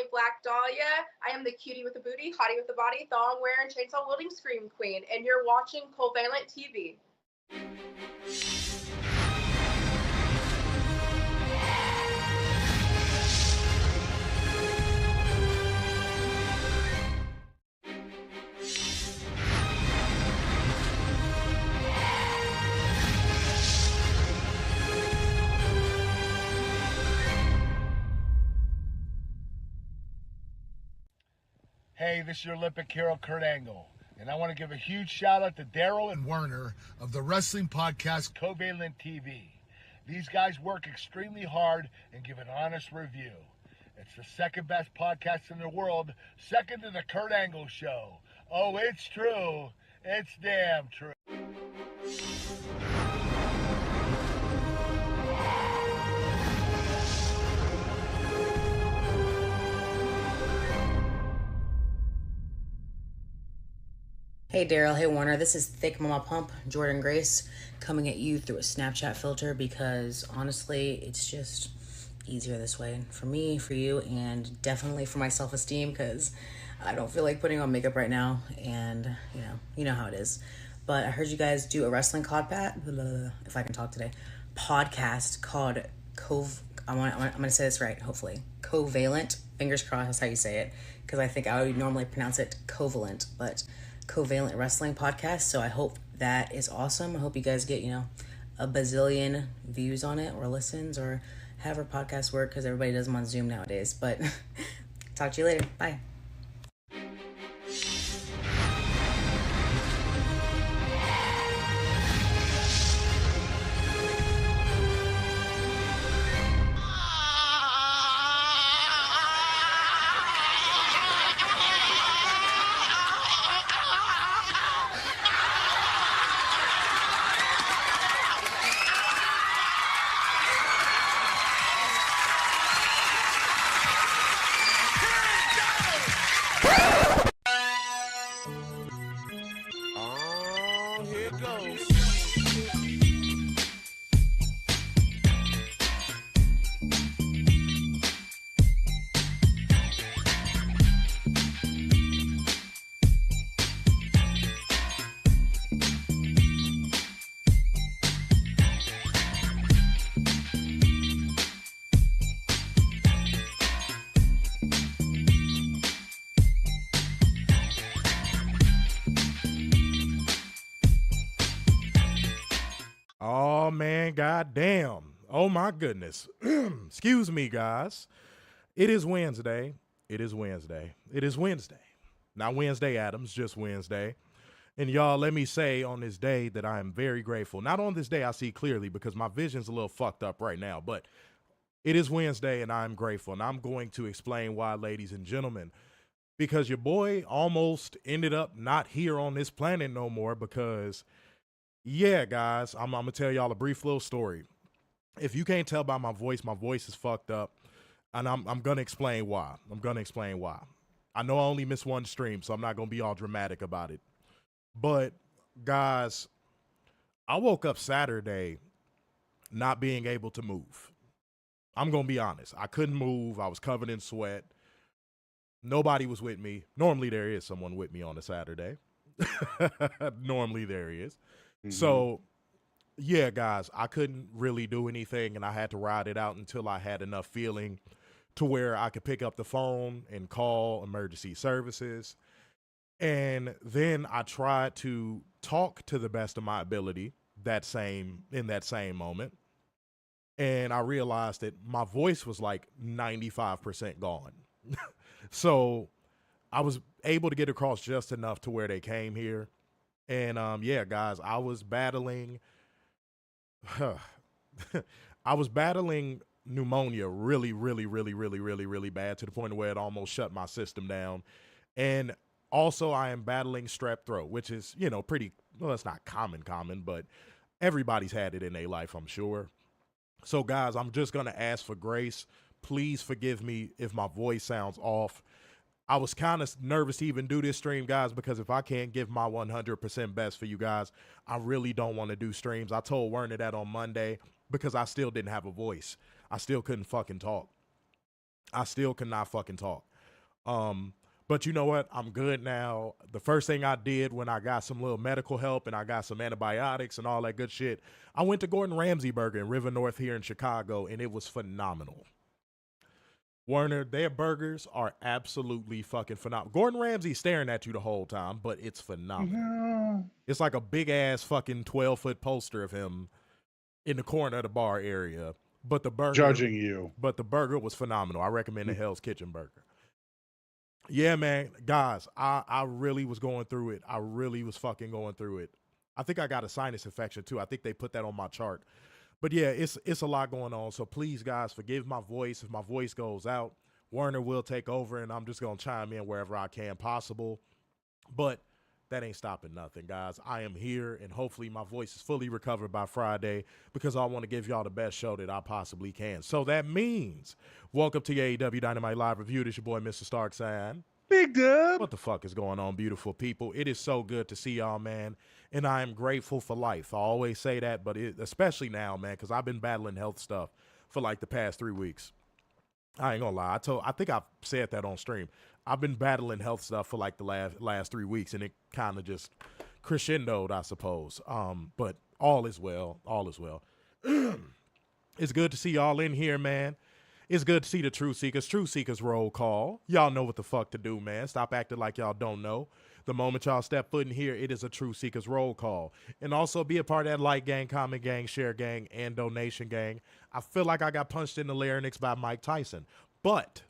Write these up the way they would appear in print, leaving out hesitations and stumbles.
definitely Black Dahlia. I am the cutie with the booty, hottie with the body, thong wearing, chainsaw wielding scream queen, and you're watching Covalent TV. Hey, this is your Olympic hero, Kurt Angle, and I want to give a huge shout out to Daryl and Werner of the wrestling podcast Covalent TV. These guys work extremely hard and give an honest review. It's the second best podcast in the world, second to the Kurt Angle Show. Oh, it's true. It's damn true. Hey Daryl, hey Warner, this is Thick Mama Pump, Jordan Grace, coming at you through a Snapchat filter because honestly, it's just easier this way for me, for you, and definitely for my self-esteem because I don't feel like putting on makeup right now, and you know how it is. But I heard you guys do a wrestling if I can talk today, podcast called I'm gonna say this right, hopefully. Covalent, fingers crossed, that's how you say it, because I think I would normally pronounce it Covalent, but Covalent Wrestling Podcast. So I hope that is awesome. I hope you guys get, a bazillion views on it or listens or however podcasts work, because everybody does them on Zoom nowadays. But talk to you later. Bye. Goddamn. Oh my goodness. Excuse me, guys. It is Wednesday. Not Wednesday Addams, just Wednesday. And y'all, let me say on this day that I am very grateful. Not on this day I see clearly because my vision's a little fucked up right now, but it is Wednesday and I'm grateful. And I'm going to explain why, ladies and gentlemen, because your boy almost ended up not here on this planet no more because yeah, guys, I'm going to tell y'all a brief little story. If you can't tell by my voice is fucked up, and I'm going to explain why. I know I only missed one stream, so I'm not going to be all dramatic about it. But, guys, I woke up Saturday not being able to move. I'm going to be honest. I couldn't move. I was covered in sweat. Nobody was with me. Normally, there is someone with me on a Saturday. Normally, there is. Mm-hmm. So, yeah, guys, I couldn't really do anything, and I had to ride it out until I had enough feeling to where I could pick up the phone and call emergency services. And then I tried to talk to the best of my ability in that same moment. And I realized that my voice was like 95% gone. So I was able to get across just enough to where they came here. And, yeah, guys, I was battling pneumonia really, really, really, really, really, really bad to the point where it almost shut my system down. And also I am battling strep throat, which is, pretty, well, it's not common, but everybody's had it in their life, I'm sure. So, guys, I'm just going to ask for grace. Please forgive me if my voice sounds off. I was kind of nervous to even do this stream, guys, because if I can't give my 100% best for you guys, I really don't want to do streams. I told Werner that on Monday because I still didn't have a voice. I still couldn't fucking talk. I still could not fucking talk. But you know what? I'm good now. The first thing I did when I got some little medical help and I got some antibiotics and all that good shit, I went to Gordon Ramsay Burger in River North here in Chicago, and it was phenomenal. Werner, their burgers are absolutely fucking phenomenal. Gordon Ramsay's staring at you the whole time, but it's phenomenal. Yeah. It's like a big-ass fucking 12-foot poster of him in the corner of the bar area. But the burger... Judging you. But the burger was phenomenal. I recommend the Hell's Kitchen burger. Yeah, man. Guys, I really was going through it. I really was fucking going through it. I think I got a sinus infection, too. I think they put that on my chart. But yeah, it's a lot going on. So please, guys, forgive my voice. If my voice goes out, Werner will take over, and I'm just going to chime in wherever I can possible. But that ain't stopping nothing, guys. I am here, and hopefully my voice is fully recovered by Friday because I want to give y'all the best show that I possibly can. So that means, welcome to your AEW Dynamite Live Review. This your boy, Mr. Starksign. Big Dub. What the fuck is going on, beautiful people? It is so good to see y'all, man. And I am grateful for life. I always say that, but especially now, man, because I've been battling health stuff for like the past 3 weeks. I ain't gonna lie. I think I've said that on stream. I've been battling health stuff for like the last 3 weeks, and it kind of just crescendoed, I suppose. But all is well. All is well. It's good to see y'all in here, man. It's good to see the True Seekers roll call. Y'all know what the fuck to do, man. Stop acting like y'all don't know. The moment y'all step foot in here, it is a True Seekers roll call. And also be a part of that like gang, comment gang, share gang, and donation gang. I feel like I got punched in the larynx by Mike Tyson. But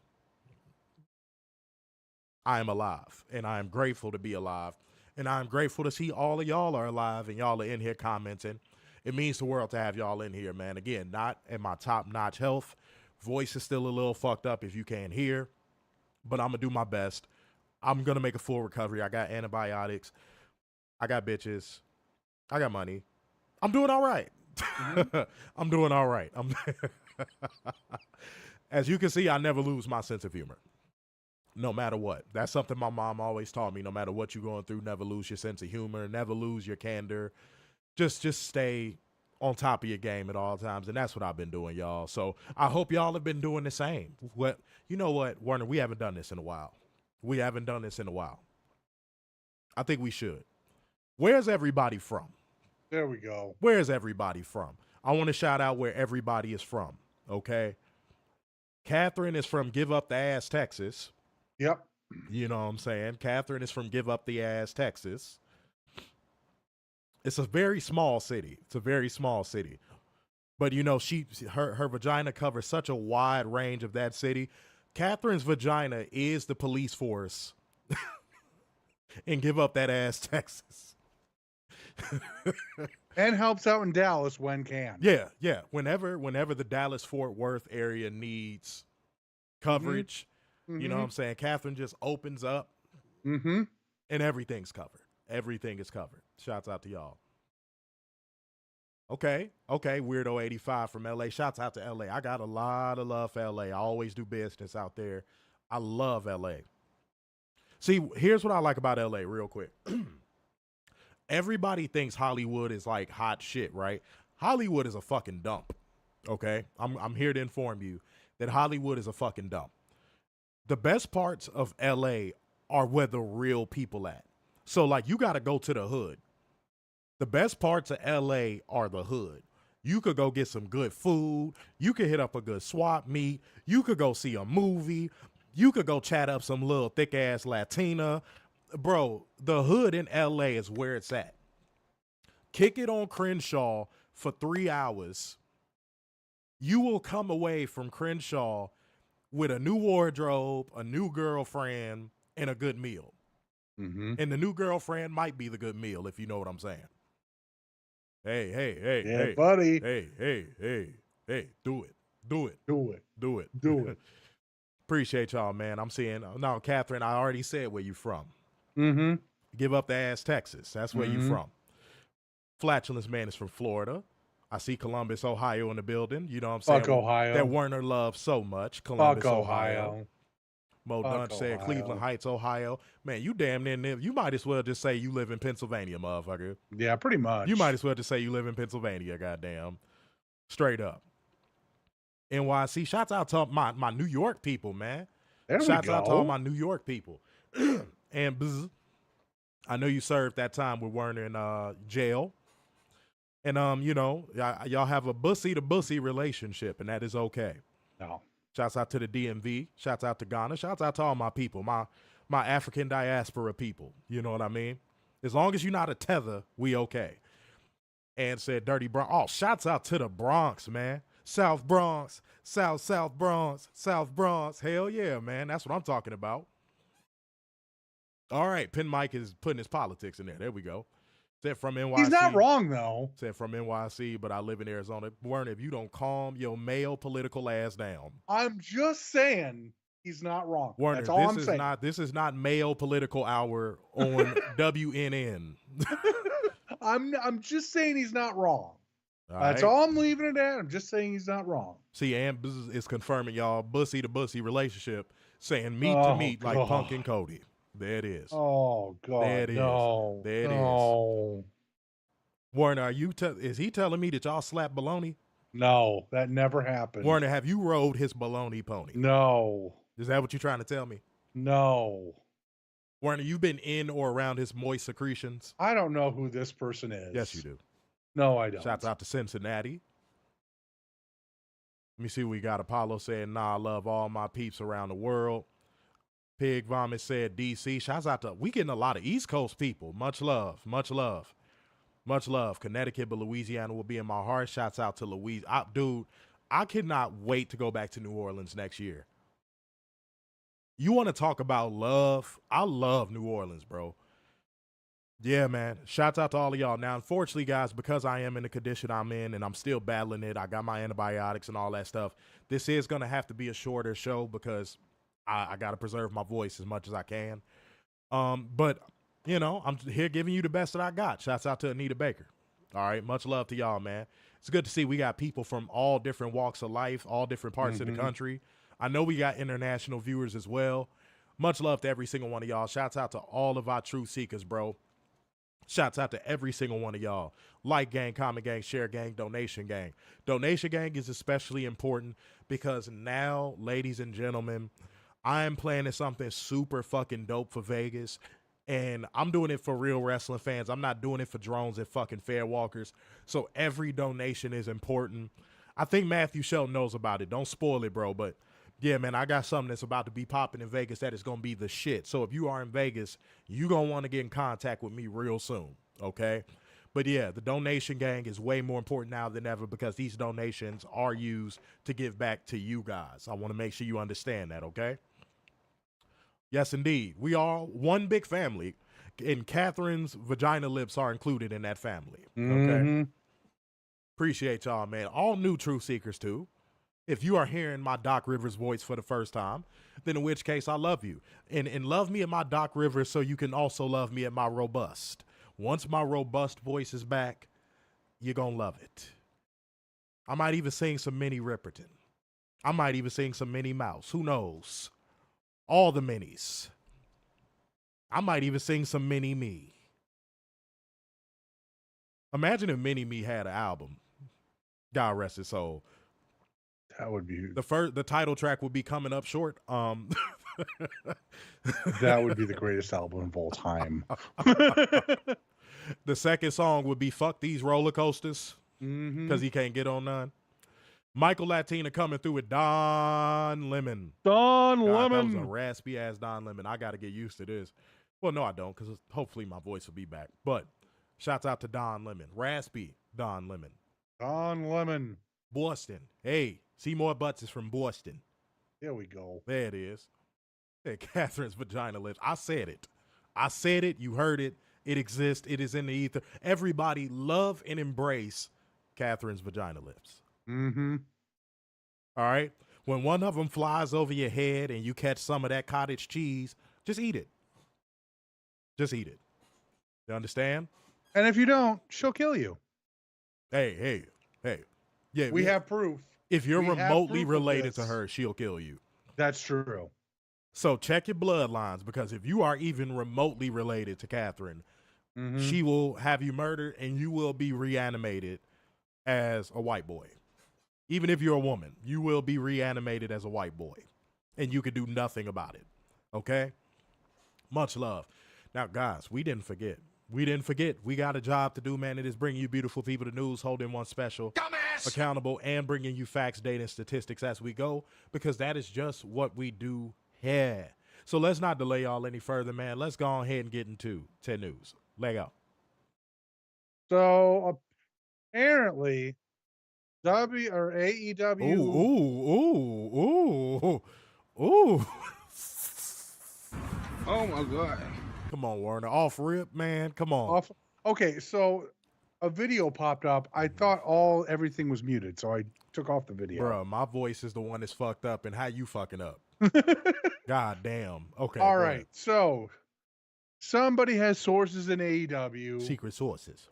I am alive, and I am grateful to be alive. And I am grateful to see all of y'all are alive and y'all are in here commenting. It means the world to have y'all in here, man. Again, not in my top-notch health. Voice is still a little fucked up if you can't hear, but I'm going to do my best. I'm going to make a full recovery. I got antibiotics. I got bitches. I got money. I'm doing all right. Mm-hmm. I'm doing all right. As you can see, I never lose my sense of humor, no matter what. That's something my mom always taught me. No matter what you're going through, never lose your sense of humor. Never lose your candor. Just stay on top of your game at all times, and that's what I've been doing, y'all. So I hope y'all have been doing the same. You know what, Werner, we haven't done this in a while. I think we should. Where's everybody from? There we go. Where's everybody from? I want to shout out where everybody is from, okay? Catherine is from Give Up the Ass, Texas. Yep. You know what I'm saying? Catherine is from Give Up the Ass, Texas. It's a very small city. But, you know, her vagina covers such a wide range of that city. Catherine's vagina is the police force and Give Up that Ass, Texas. And helps out in Dallas when can. Yeah. Whenever the Dallas-Fort Worth area needs coverage, you know what I'm saying? Catherine just opens up and everything's covered. Everything is covered. Shouts out to y'all. Okay, Weirdo 85 from LA. Shouts out to LA. I got a lot of love for LA. I always do business out there. I love LA. See, here's what I like about LA real quick. Everybody thinks Hollywood is like hot shit, right? Hollywood is a fucking dump. Okay? I'm here to inform you that Hollywood is a fucking dump. The best parts of LA are where the real people at. So, like, you got to go to the hood. The best parts of L.A. are the hood. You could go get some good food. You could hit up a good swap meet. You could go see a movie. You could go chat up some little thick-ass Latina. Bro, the hood in L.A. is where it's at. Kick it on Crenshaw for 3 hours. You will come away from Crenshaw with a new wardrobe, a new girlfriend, and a good meal. Mm-hmm. And the new girlfriend might be the good meal, if you know what I'm saying. Hey, buddy. Hey, do it. Appreciate y'all, man. I'm seeing, no, Catherine, I already said where you from. Mm-hmm. Give Up the Ass, Texas. That's where you from. Flatulence Man is from Florida. I see Columbus, Ohio in the building. You know what I'm saying? Fuck Ohio. That Werner loves so much. Columbus, Fuck Ohio. Mo Dunn said Cleveland Heights, Ohio. Man, you damn near, you might as well just say you live in Pennsylvania, motherfucker. Yeah, pretty much. You might as well just say you live in Pennsylvania, goddamn. Straight up. NYC, shouts out to my New York people, man. There Shouts we go. out to all my New York people. And I know you served that time with Werner in jail. And, y'all have a bussy-to-bussy relationship, and that is okay. No. Shouts out to the DMV. Shouts out to Ghana. Shouts out to all my people, my African diaspora people. You know what I mean? As long as you're not a tether, we okay. And said Dirty Bronx. Oh, shouts out to the Bronx, man. South Bronx, South Bronx, South Bronx. Hell yeah, man. That's what I'm talking about. All right, Pin Mike is putting his politics in there. There we go. Said from NYC. He's not wrong, though. Said from NYC, but I live in Arizona. Werner, if you don't calm your male political ass down. I'm just saying he's not wrong. Werner, That's all I'm saying. This is not male political hour on WNN. I'm just saying he's not wrong. That's right. all I'm leaving it at. I'm just saying he's not wrong. See, and is confirming y'all bussy to bussy relationship, saying meat to meat like Punk and Cody. There it is. Oh God! There it is. No. There it is. Werner, are you? Is he telling me that y'all slap baloney? No, that never happened. Werner, have you rode his baloney pony? No. Is that what you're trying to tell me? No. Werner, you've been in or around his moist secretions? I don't know who this person is. Yes, you do. No, I don't. Shouts out to Cincinnati. Let me see what we got. Apollo saying, nah, I love all my peeps around the world. Pig Vomit said DC. Shouts out to, we getting a lot of East Coast people. Much love. Much love. Much love. Connecticut, but Louisiana will be in my heart. Shouts out to Louise. Dude, I cannot wait to go back to New Orleans next year. You want to talk about love? I love New Orleans, bro. Yeah, man. Shouts out to all of y'all. Now, unfortunately, guys, because I am in the condition I'm in and I'm still battling it, I got my antibiotics and all that stuff, this is going to have to be a shorter show because I got to preserve my voice as much as I can. But, I'm here giving you the best that I got. Shouts out to Anita Baker. All right. Much love to y'all, man. It's good to see we got people from all different walks of life, all different parts of the country. I know we got international viewers as well. Much love to every single one of y'all. Shouts out to all of our truth seekers, bro. Shouts out to every single one of y'all. Like gang, comment gang, share gang, donation gang. Donation gang is especially important because now, ladies and gentlemen, I am planning something super fucking dope for Vegas. And I'm doing it for real wrestling fans. I'm not doing it for drones and fucking fair walkers. So every donation is important. I think Matthew Shelton knows about it. Don't spoil it, bro. But yeah, man, I got something that's about to be popping in Vegas that is going to be the shit. So if you are in Vegas, you're going to want to get in contact with me real soon, okay? But yeah, the donation gang is way more important now than ever because these donations are used to give back to you guys. I want to make sure you understand that, okay? Yes, indeed. We are one big family, and Catherine's vagina lips are included in that family, okay? Appreciate y'all, man. All new truth seekers, too. If you are hearing my Doc Rivers voice for the first time, then in which case I love you. And love me at my Doc Rivers so you can also love me at my robust. Once my robust voice is back, you're going to love it. I might even sing some Minnie Riperton. I might even sing some Minnie Mouse. Who knows? All the minis. I might even sing some Mini Me. Imagine if Mini Me had an album. God rest his soul. That would be the title track would be coming up short. That would be the greatest album of all time. The second song would be "Fuck These Roller Coasters" because he can't get on none. Michael Latina coming through with Don Lemon. Don God, Lemon. that was a raspy ass Don Lemon. I got to get used to this. Well, no, I don't, because hopefully my voice will be back. But shouts out to Don Lemon, raspy Don Lemon. Don Lemon. Boston. Hey, Seymour Butts is from Boston. There we go. There it is. Yeah, Catherine's vagina lips. I said it. I said it. You heard it. It exists. It is in the ether. Everybody love and embrace Catherine's vagina lips. Mm-hmm. All right? When one of them flies over your head and you catch some of that cottage cheese, just eat it. Just eat it. You understand? And if you don't, she'll kill you. Hey. Yeah, we have proof. If you're We have remotely proof of related to this. her, she'll kill you. That's true. So check your bloodlines, because if you are even remotely related to Catherine, she will have you murdered and you will be reanimated as a white boy. Even if you're a woman, you will be reanimated as a white boy. and you could do nothing about it. Okay? Much love. Now, guys, we didn't forget. We got a job to do, man. It is bringing you beautiful people the news, holding one special, accountable, and bringing you facts, data, and statistics as we go, because that is just what we do here. So let's not delay y'all any further, man. Let's go ahead and get into 10 News. Lay out. So apparently, AEW. Ooh. Oh my God. Come on, Warner. Off rip, man. Come on. Okay, so a video popped up. I thought everything was muted, so I took off the video. Bruh, my voice is the one that's fucked up, and how you fucking up? God damn. Okay. All right. So somebody has sources in AEW. Secret sources.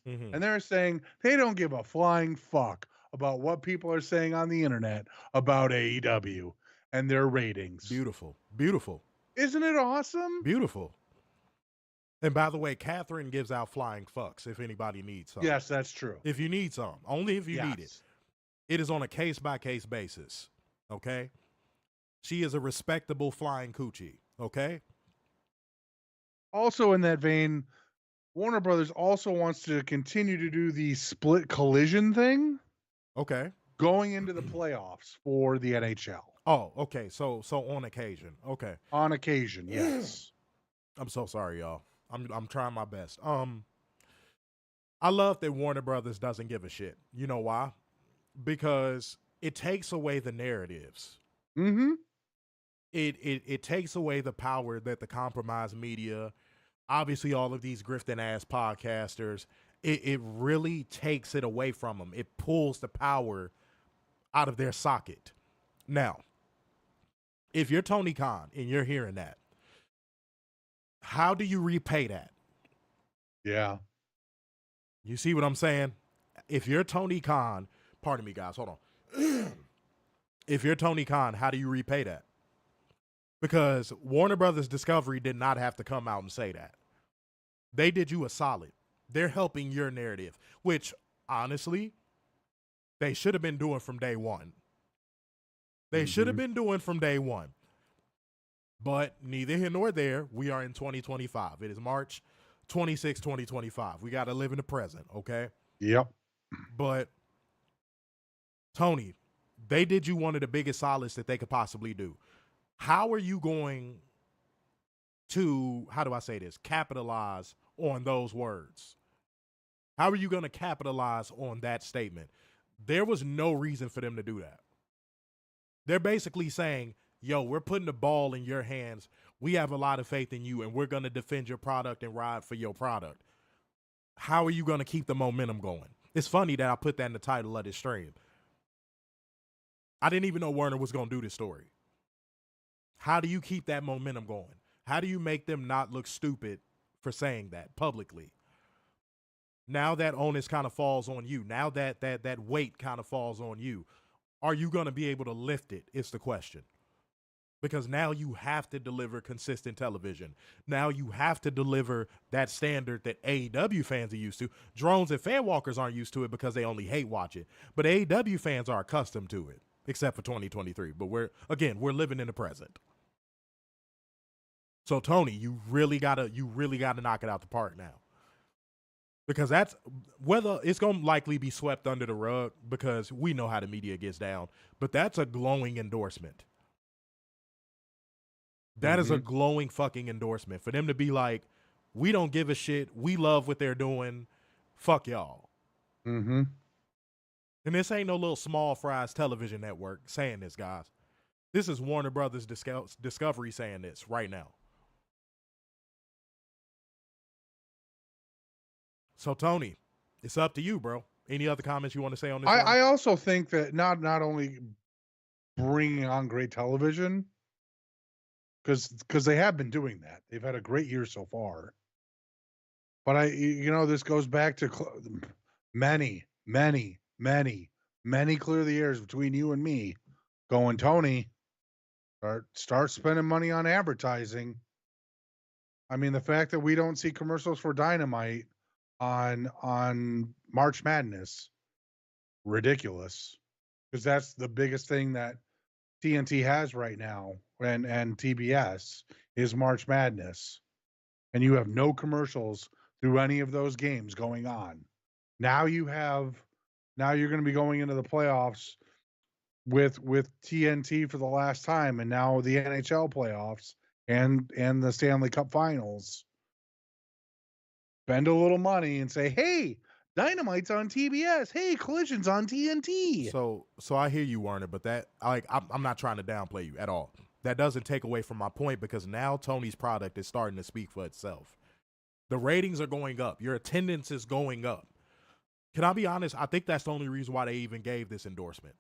Mm-hmm. And they're saying they don't give a flying fuck about what people are saying on the internet about AEW and their ratings. Beautiful. Isn't it awesome? Beautiful. And by the way, Catherine gives out flying fucks if anybody needs some. Yes, that's true. If you need some. Only if you need it. It is on a case-by-case basis. Okay? She is a respectable flying coochie. Okay? Also in that vein, Warner Brothers also wants to continue to do the split collision thing. Okay. Going into the playoffs for the NHL. Oh, okay. So on occasion. Okay. On occasion, yes. I'm so sorry, y'all. I'm trying my best. I love that Warner Brothers doesn't give a shit. You know why? Because it takes away the narratives. Mm-hmm. It takes away the power that the compromised media, obviously all of these grifting ass podcasters, it really takes it away from them. It pulls the power out of their socket. Now, if you're Tony Khan and you're hearing that, how do you repay that? Yeah. You see what I'm saying? If you're Tony Khan, pardon me, guys, hold on. If you're Tony Khan, how do you repay that? Because Warner Brothers Discovery did not have to come out and say that. They did you a solid. They're helping your narrative, which, honestly, they should have been doing from day one. They should have been doing from day one. But neither here nor there. We are in 2025. It is March 26, 2025. We got to live in the present, okay? Yep. But, Tony, they did you one of the biggest solids that they could possibly do. How are you going to, how do I say this, capitalize on those words? How are you going to capitalize on that statement? There was no reason for them to do that. They're basically saying, yo, we're putting the ball in your hands. We have a lot of faith in you, and we're going to defend your product and ride for your product. How are you going to keep the momentum going? It's funny that I put that in the title of this stream. I didn't even know Warner was going to do this story. How do you keep that momentum going? How do you make them not look stupid for saying that publicly? Now that onus kind of falls on you. Now that weight kind of falls on you. Are you going to be able to lift it? Is the question. Because now you have to deliver consistent television. Now you have to deliver that standard that AEW fans are used to. Drones and fan walkers aren't used to it because they only hate watch it. But AEW fans are accustomed to it, except for 2023. But we're living in the present. So Tony, you really gotta knock it out the park now. Because that's whether it's gonna likely be swept under the rug because we know how the media gets down. But that's a glowing endorsement. That is a glowing fucking endorsement for them to be like, we don't give a shit. We love what they're doing. Fuck y'all. Mm-hmm. And this ain't no little small fries television network saying this, guys. This is Warner Brothers Discovery saying this right now. So, Tony, it's up to you, bro. Any other comments you want to say on this? I also think that not only bringing on great television, because they have been doing that. They've had a great year so far. But this goes back to many clear the airs between you and me going, Tony, start spending money on advertising. I mean, the fact that we don't see commercials for Dynamite on March Madness, ridiculous, because that's the biggest thing that TNT has right now and TBS is March Madness, and you have no commercials through any of those games going on. Now you're going to be going into the playoffs with TNT for the last time, and now the NHL playoffs and the Stanley Cup Finals. Spend a little money and say, "Hey, Dynamite's on TBS. Hey, Collision's on TNT." So I hear you, Warner, but that I'm not trying to downplay you at all. That doesn't take away from my point, because now Tony's product is starting to speak for itself. The ratings are going up. Your attendance is going up. Can I be honest? I think that's the only reason why they even gave this endorsement.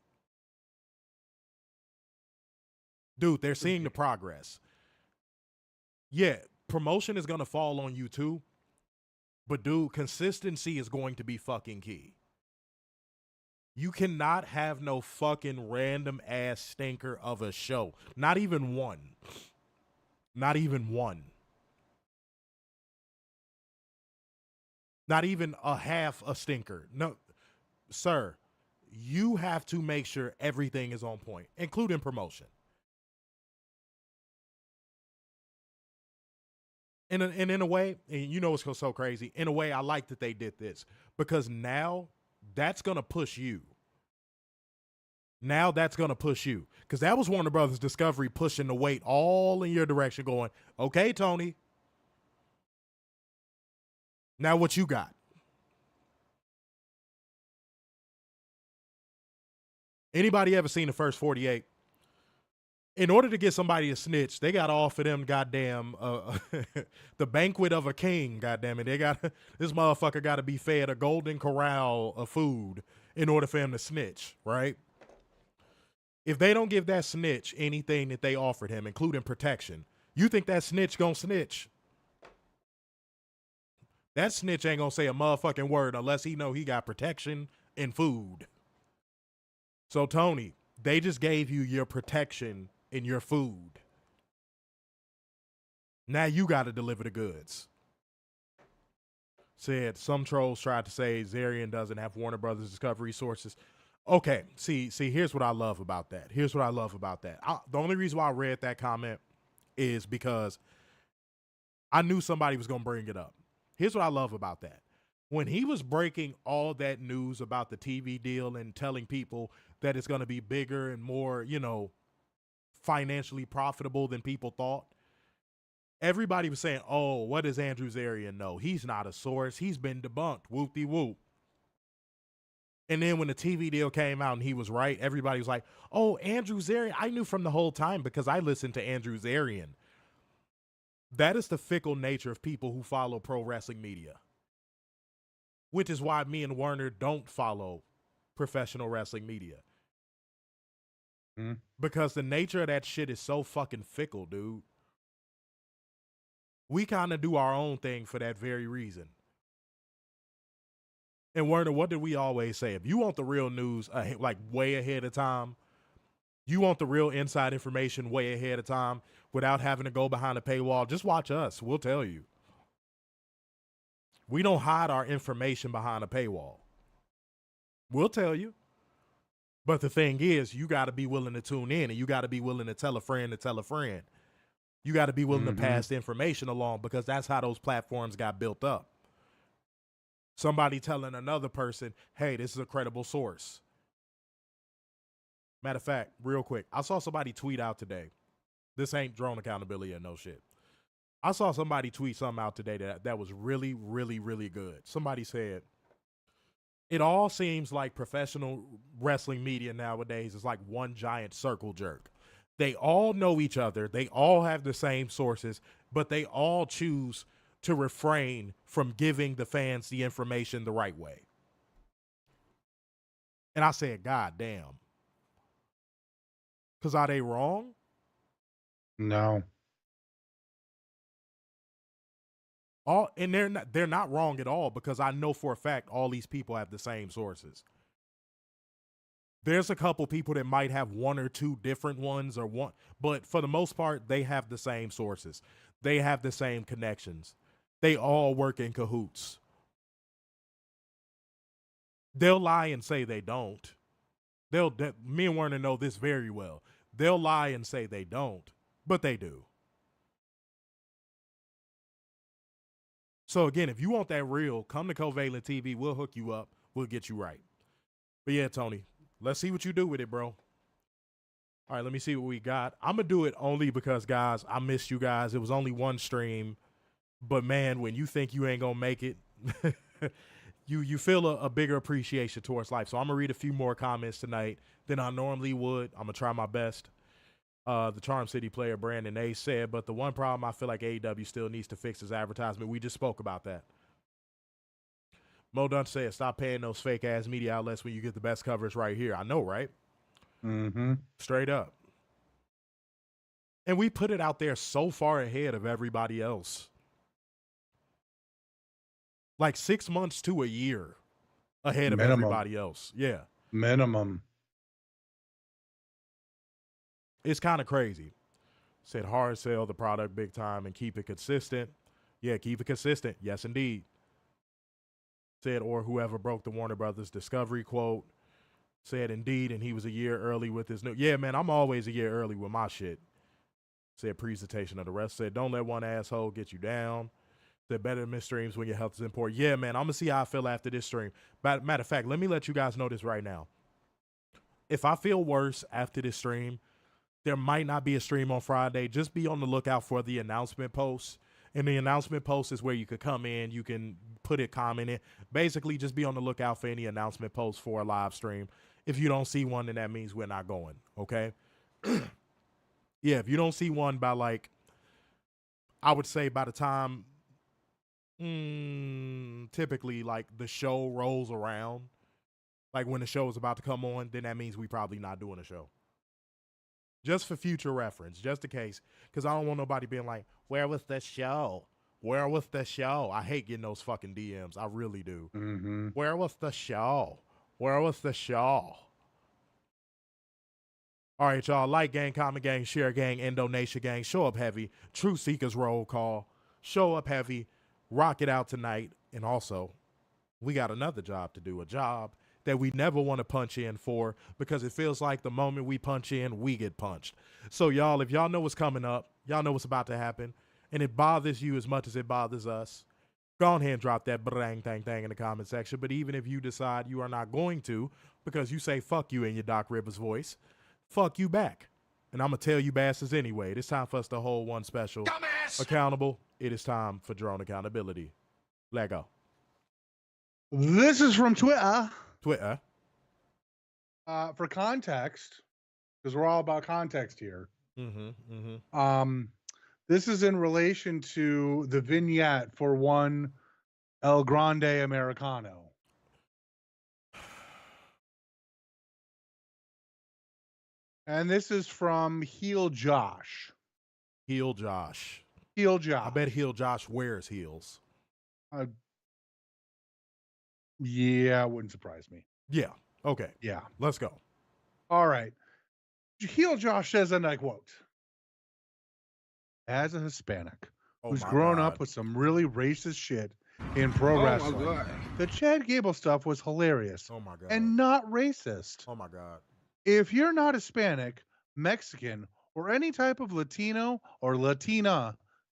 Dude, they're seeing the progress. Yeah, promotion is going to fall on you too. But dude, consistency is going to be fucking key. You cannot have no fucking random ass stinker of a show. Not even one. Not even one. Not even a half a stinker. No, sir, you have to make sure everything is on point, including promotion. And in a way, and you know what's so crazy, in a way, I like that they did this, because now that's going to push you. Now that's going to push you. Because that was Warner Brothers Discovery pushing the weight all in your direction, going, okay, Tony, now what you got? Anybody ever seen the first 48? In order to get somebody to snitch, they got to offer them goddamn the banquet of a king, goddamn it. This motherfucker got to be fed a golden corral of food in order for him to snitch, right? If they don't give that snitch anything that they offered him, including protection, you think that snitch gonna snitch? That snitch ain't gonna say a motherfucking word unless he know he got protection and food. So, Tony, they just gave you your protection and your food. Now you got to deliver the goods. Said some trolls tried to say Zarian doesn't have Warner Brothers Discovery sources. Okay, see, here's what I love about that. The only reason why I read that comment is because I knew somebody was going to bring it up. Here's what I love about that. When he was breaking all that news about the TV deal and telling people that it's going to be bigger and more, financially profitable than people thought, everybody was saying, oh, what does Andrew Zarian know? He's not a source. He's been debunked. Whoop-de-whoop. And then when the TV deal came out and he was right, everybody was like, oh, Andrew Zarian. I knew from the whole time because I listened to Andrew Zarian. That is the fickle nature of people who follow pro wrestling media. Which is why me and Warner don't follow professional wrestling media. Because the nature of that shit is so fucking fickle, dude. We kind of do our own thing for that very reason. And Werner, what did we always say? If you want the real news, like way ahead of time, you want the real inside information way ahead of time without having to go behind a paywall, just watch us. We'll tell you. We don't hide our information behind a paywall. We'll tell you. But the thing is, you got to be willing to tune in, and you got to be willing to tell a friend to tell a friend. You got to be willing to pass the information along, because that's how those platforms got built up. Somebody telling another person, hey, this is a credible source. Matter of fact, real quick, I saw somebody tweet out today. This ain't drone accountability or no shit. I saw somebody tweet something out today that was really, really, really good. Somebody said, it all seems like professional wrestling media nowadays is like one giant circle jerk. They all know each other. They all have the same sources, but they all choose to refrain from giving the fans the information the right way. And I said, God damn. Because are they wrong? No. And they're not wrong at all, because I know for a fact all these people have the same sources. There's a couple people that might have one or two different ones, but for the most part, they have the same sources. They have the same connections. They all work in cahoots. They'll lie and say they don't. Me and Werner know this very well. They'll lie and say they don't, but they do. So again, if you want that real, come to Covalent TV. We'll hook you up. We'll get you right. But yeah, Tony, let's see what you do with it, bro. All right, let me see what we got. I'm going to do it only because, guys, I missed you guys. It was only one stream. But, man, when you think you ain't going to make it, you feel a bigger appreciation towards life. So I'm going to read a few more comments tonight than I normally would. I'm going to try my best. The Charm City player, Brandon A. said, but the one problem I feel like AEW still needs to fix is advertisement. We just spoke about that. Mo Dunn said, stop paying those fake-ass media outlets when you get the best coverage right here. I know, right? Mm-hmm. Straight up. And we put it out there so far ahead of everybody else. Like 6 months to a year ahead of everybody else. Yeah. Minimum. It's kind of crazy. Said hard sell the product big time and keep it consistent. Yeah, keep it consistent. Yes, indeed. Said, or whoever broke the Warner Brothers Discovery quote. Said, indeed, and he was a year early with his new. Yeah, man, I'm always a year early with my shit. Said, presentation of the rest. Said, don't let one asshole get you down. Said, better to miss streams when your health is important. Yeah, man, I'm going to see how I feel after this stream. Matter of fact, let me let you guys know this right now. If I feel worse after this stream, there might not be a stream on Friday. Just be on the lookout for the announcement post. And the announcement post is where you could come in. You can put a comment in. Basically, just be on the lookout for any announcement post for a live stream. If you don't see one, then that means we're not going, okay? Yeah, if you don't see one by, like, I would say by the time typically, like, the show rolls around, like when the show is about to come on, then that means we probably not doing a show. Just for future reference, just in case. Because I don't want nobody being like, where was the show? Where was the show? I hate getting those fucking DMs. I really do. Mm-hmm. Where was the show? Where was the show? All right, y'all. Like gang, comment gang, share gang, Endo Nation gang. Show up heavy. True Seekers roll call. Show up heavy. Rock it out tonight. And also, we got another job to do. A job that we never want to punch in for because it feels like the moment we punch in, we get punched. So, y'all, if y'all know what's coming up, y'all know what's about to happen, and it bothers you as much as it bothers us, go ahead and drop that bang, thang, thang in the comment section. But even if you decide you are not going to because you say fuck you in your Doc Rivers voice, fuck you back. And I'm going to tell you bastards anyway. It's time for us to hold one special Dumbass! accountable. It is time for drone accountability. Let go. This is from Twitter. Twitter. For context, because we're all about context here. This is in relation to the vignette for one El Grande Americano. And this is from Heel Josh. Heel Josh. Heel Josh. I bet Heel Josh wears heels. Yeah, it wouldn't surprise me. Yeah. Okay. Yeah. Let's go. All right. Heel Josh says, and I quote, as a Hispanic who's grown up with some really racist shit in pro wrestling, the Chad Gable stuff was hilarious. Oh, my God. And not racist. Oh, my God. If you're not Hispanic, Mexican, or any type of Latino or Latina,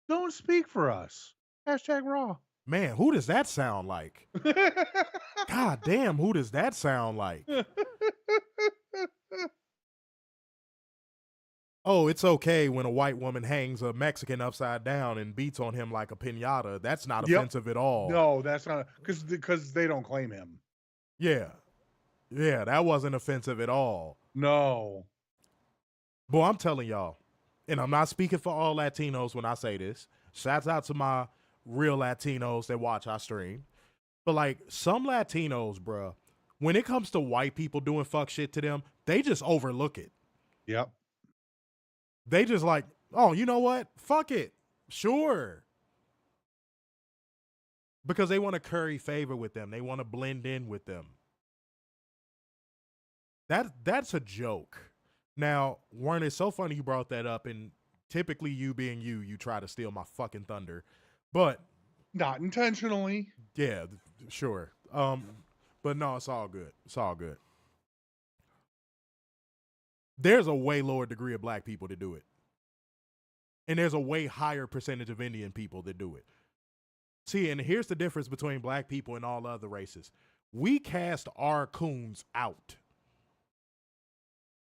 don't speak for us. Hashtag raw. Man, who does that sound like? God damn, who does that sound like? Oh, it's okay when a white woman hangs a Mexican upside down and beats on him like a piñata. That's not offensive at all. No, that's not, because they don't claim him. Yeah. Yeah, that wasn't offensive at all. No. Boy, I'm telling y'all, and I'm not speaking for all Latinos when I say this. Shouts out to my real Latinos that watch our stream. But, like, some Latinos, bruh, when it comes to white people doing fuck shit to them, they just overlook it. Yep. They just like, oh, you know what? Fuck it. Sure. Because they want to curry favor with them. They want to blend in with them. That's a joke. Now, Warren, it's so funny you brought that up, and typically you being you try to steal my fucking thunder. But not intentionally. Yeah, sure. But no, it's all good. It's all good. There's a way lower degree of black people that do it. And there's a way higher percentage of Indian people that do it. See, and here's the difference between black people and all other races. We cast our coons out.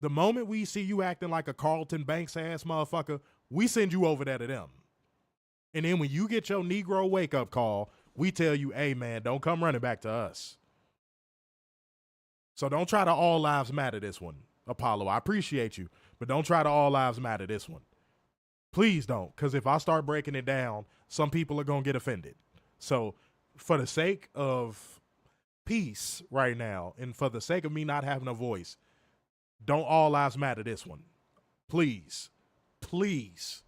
The moment we see you acting like a Carlton Banks ass motherfucker, we send you over there to them. And then when you get your Negro wake up call, we tell you, hey man, don't come running back to us. So don't try to all lives matter this one, Apollo. I appreciate you, but don't try to all lives matter this one. Please don't, because if I start breaking it down, some people are going to get offended. So for the sake of peace right now, and for the sake of me not having a voice, don't all lives matter this one. Please. Please.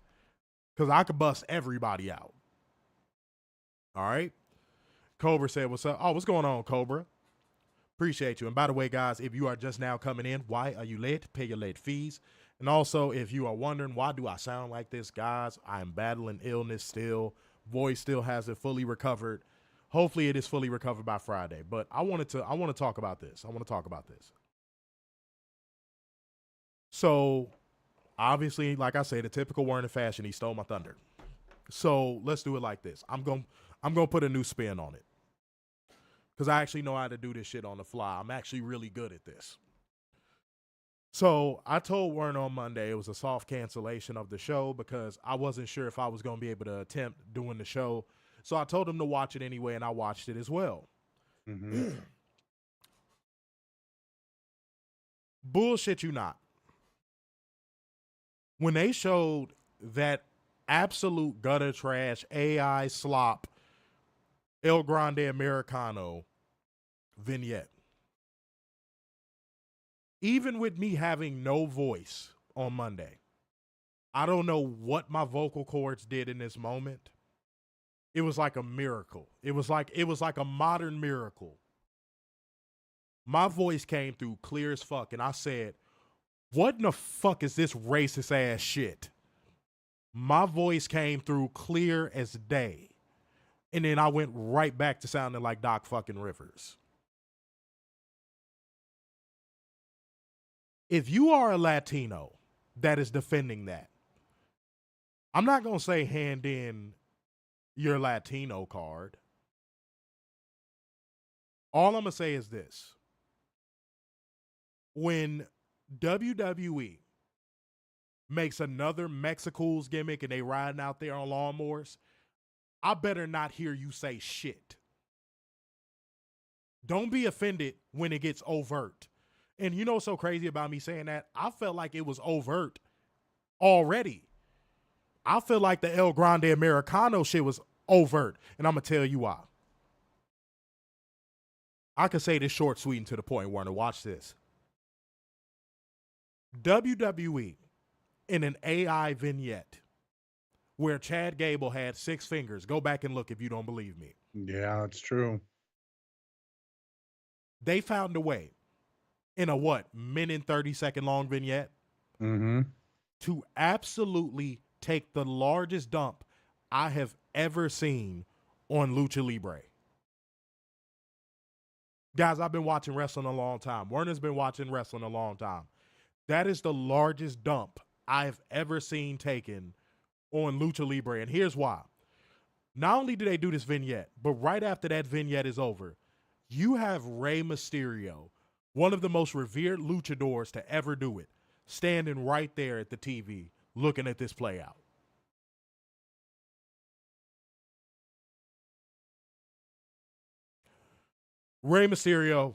Because I could bust everybody out. All right? Cobra said, what's up? Oh, what's going on, Cobra? Appreciate you. And by the way, guys, if you are just now coming in, why are you late? Pay your late fees. And also, if you are wondering, why do I sound like this, guys? I am battling illness still. Voice still hasn't fully recovered. Hopefully, it is fully recovered by Friday. But I want to talk about this. So, obviously, like I say, the typical Werner fashion, he stole my thunder. So let's do it like this. I'm gonna put a new spin on it, because I actually know how to do this shit on the fly. I'm actually really good at this. So I told Werner on Monday it was a soft cancellation of the show because I wasn't sure if I was going to be able to attempt doing the show. So I told him to watch it anyway, and I watched it as well. Mm-hmm. Bullshit you not. When they showed that absolute gutter trash, AI slop, El Grande Americano vignette, even with me having no voice on Monday, I don't know what my vocal cords did in this moment. It was like a miracle. It was like a modern miracle. My voice came through clear as fuck, and I said, what in the fuck is this racist ass shit? My voice came through clear as day. And then I went right back to sounding like Doc fucking Rivers. If you are a Latino that is defending that, I'm not going to say hand in your Latino card. All I'm going to say is this. When WWE makes another Mexicools gimmick and they riding out there on lawnmowers, I better not hear you say shit. Don't be offended when it gets overt. And you know what's so crazy about me saying that? I felt like it was overt already. I feel like the El Grande Americano shit was overt. And I'm going to tell you why. I could say this short, sweet, and to the point, Warner. Watch this. WWE in an AI vignette where Chad Gable had 6 fingers. Go back and look if you don't believe me. Yeah, that's true. They found a way in a minute 30-second long vignette to absolutely take the largest dump I have ever seen on Lucha Libre. Guys, I've been watching wrestling a long time. Werner's been watching wrestling a long time. That is the largest dump I've ever seen taken on Lucha Libre. And here's why. Not only do they do this vignette, but right after that vignette is over, you have Rey Mysterio, one of the most revered luchadors to ever do it, standing right there at the TV looking at this play out. Rey Mysterio,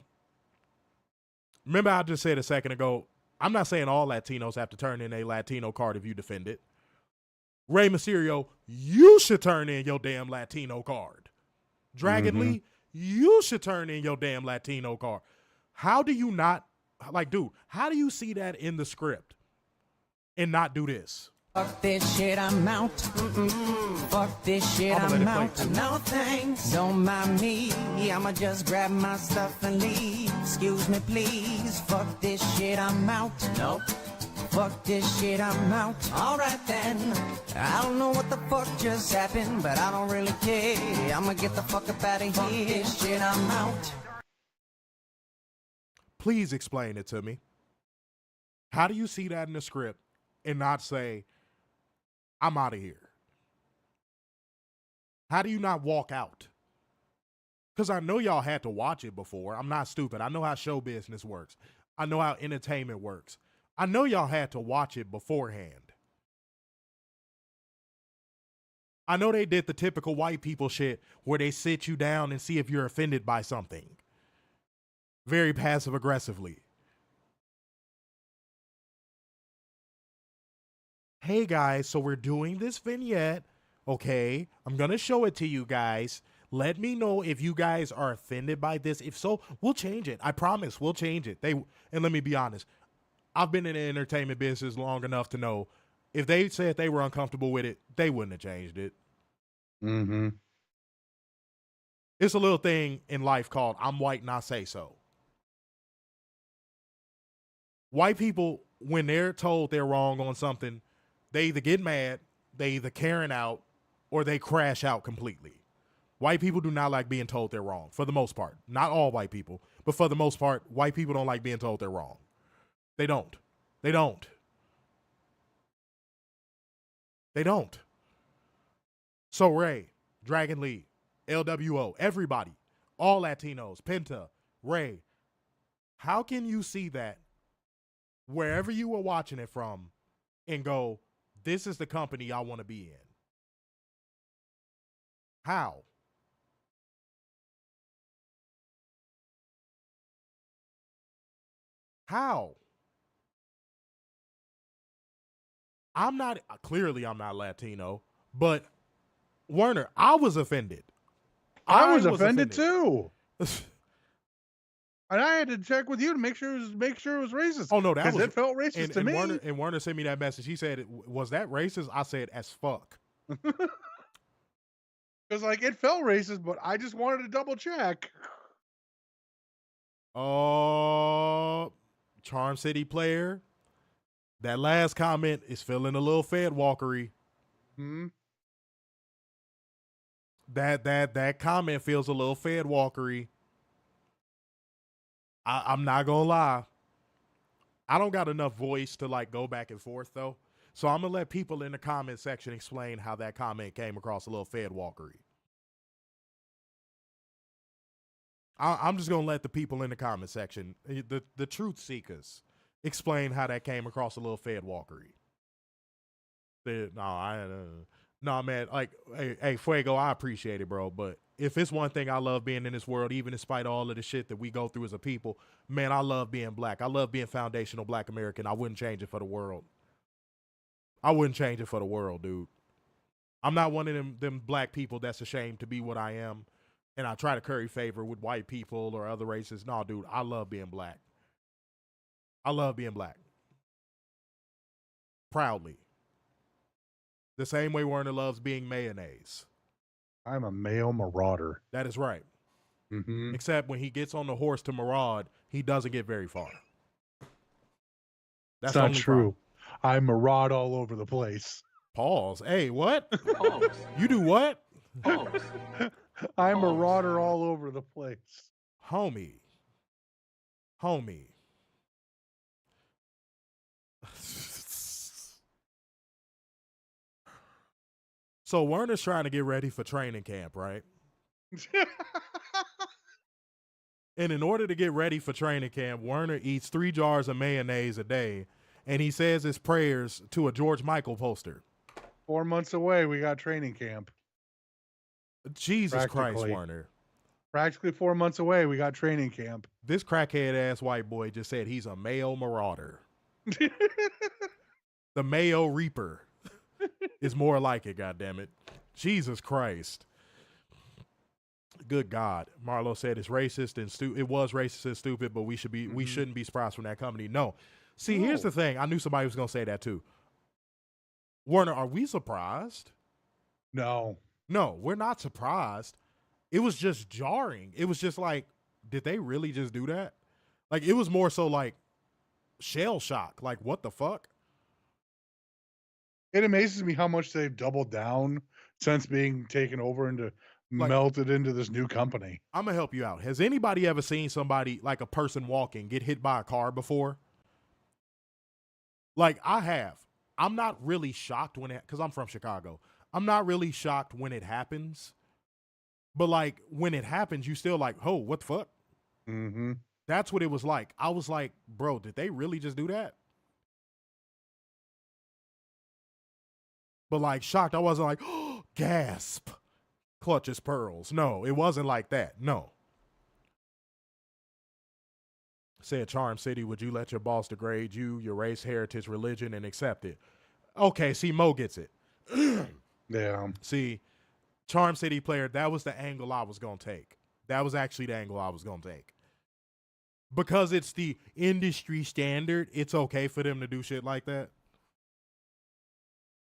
remember I just said a second ago, I'm not saying all Latinos have to turn in a Latino card if you defend it. Rey Mysterio, you should turn in your damn Latino card. Dragon Lee, you should turn in your damn Latino card. How do you not, dude, how do you see that in the script and not do this? Fuck this shit, I'm out. Fuck this shit, I'm out. No thanks, don't mind me. I'ma just grab my stuff and leave. Excuse me, please. Fuck this shit, I'm out. Nope. Fuck this shit, I'm out. Alright then. I don't know what the fuck just happened, but I don't really care. I'ma get the fuck up out of here. Fuck this shit, I'm out. Please explain it to me. How do you see that in the script and not say, I'm out of here? How do you not walk out? Because I know y'all had to watch it before. I'm not stupid. I know how show business works. I know how entertainment works. I know y'all had to watch it beforehand. I know they did the typical white people shit where they sit you down and see if you're offended by something. Very passive aggressively. Hey guys, so we're doing this vignette. Okay, I'm going to show it to you guys. Let me know if you guys are offended by this. If so, we'll change it. I promise we'll change it. And let me be honest. I've been in the entertainment business long enough to know if they said they were uncomfortable with it, they wouldn't have changed it. Mm-hmm. It's a little thing in life called I'm white and I say so. White people, when they're told they're wrong on something, they either get mad, they either Karen out, or they crash out completely. White people do not like being told they're wrong, for the most part. Not all white people, but for the most part, white people don't like being told they're wrong. They don't. They don't. They don't. So Ray, Dragon Lee, LWO, everybody, all Latinos, Penta, Ray, how can you see that wherever you were watching it from and go, this is the company I want to be in? How? How? Clearly I'm not Latino, but Werner, I was offended. I was offended too. And I had to check with you to make sure it was racist. Oh no, that was it felt racist to me. Werner sent me that message. He said, "Was that racist?" I said, "As fuck." Because it felt racist, but I just wanted to double check. Oh, Charm City player. That last comment is feeling a little Fed walkery. Hmm. That comment feels a little Fed walkery. I'm not gonna lie. I don't got enough voice to like go back and forth though. So I'm gonna let people in the comment section explain how that comment came across a little Fed walkery. I'm just gonna let the people in the comment section, the truth seekers, explain how that came across a little Fed walkery. No, man. Like, hey, Fuego, I appreciate it, bro. But if it's one thing I love being in this world, even in spite of all of the shit that we go through as a people, man, I love being black. I love being foundational black American. I wouldn't change it for the world. I wouldn't change it for the world, dude. I'm not one of them black people that's ashamed to be what I am, and I try to curry favor with white people or other races. No, dude, I love being black. I love being black. Proudly. The same way Werner loves being mayonnaise. I'm a male marauder. That is right. Mm-hmm. Except when he gets on the horse to maraud, he doesn't get very far. That's not true. I maraud all over the place. Pause. Hey, what? Pause. You do what? Pause. I'm a marauder all over the place. Homie. So Werner's trying to get ready for training camp, right? And in order to get ready for training camp, Werner eats 3 jars of mayonnaise a day, and he says his prayers to a George Michael poster. 4 months away, we got training camp. Jesus Christ, Werner. Practically 4 months away, we got training camp. This crackhead-ass white boy just said he's a Mayo marauder. The Mayo Reaper is more like it, goddammit. Jesus Christ. Good God. Marlo said it's racist and it was racist and stupid, but we shouldn't be surprised from that company. No. See, here's the thing. I knew somebody was going to say that too. Werner, are we surprised? No. No, we're not surprised. It was just jarring. It was just like, did they really just do that? Like, it was more so like shell shock. Like, what the fuck? It amazes me how much they've doubled down since being taken over and melted into this new company. I'm going to help you out. Has anybody ever seen somebody, like a person walking, get hit by a car before? Like, I'm not really shocked when it, because I'm from Chicago. I'm not really shocked when it happens. But, like, when it happens, you still like, oh, what the fuck? Mm-hmm. That's what it was like. I was like, bro, did they really just do that? But, like, shocked. I wasn't like, oh, gasp, clutch his pearls. No, it wasn't like that. No. Said Charm City, would you let your boss degrade you, your race, heritage, religion, and accept it? Okay, see, Mo gets it. Yeah. See, Charm City player, that was the angle I was going to take. That was actually the angle I was going to take. Because it's the industry standard, it's okay for them to do shit like that.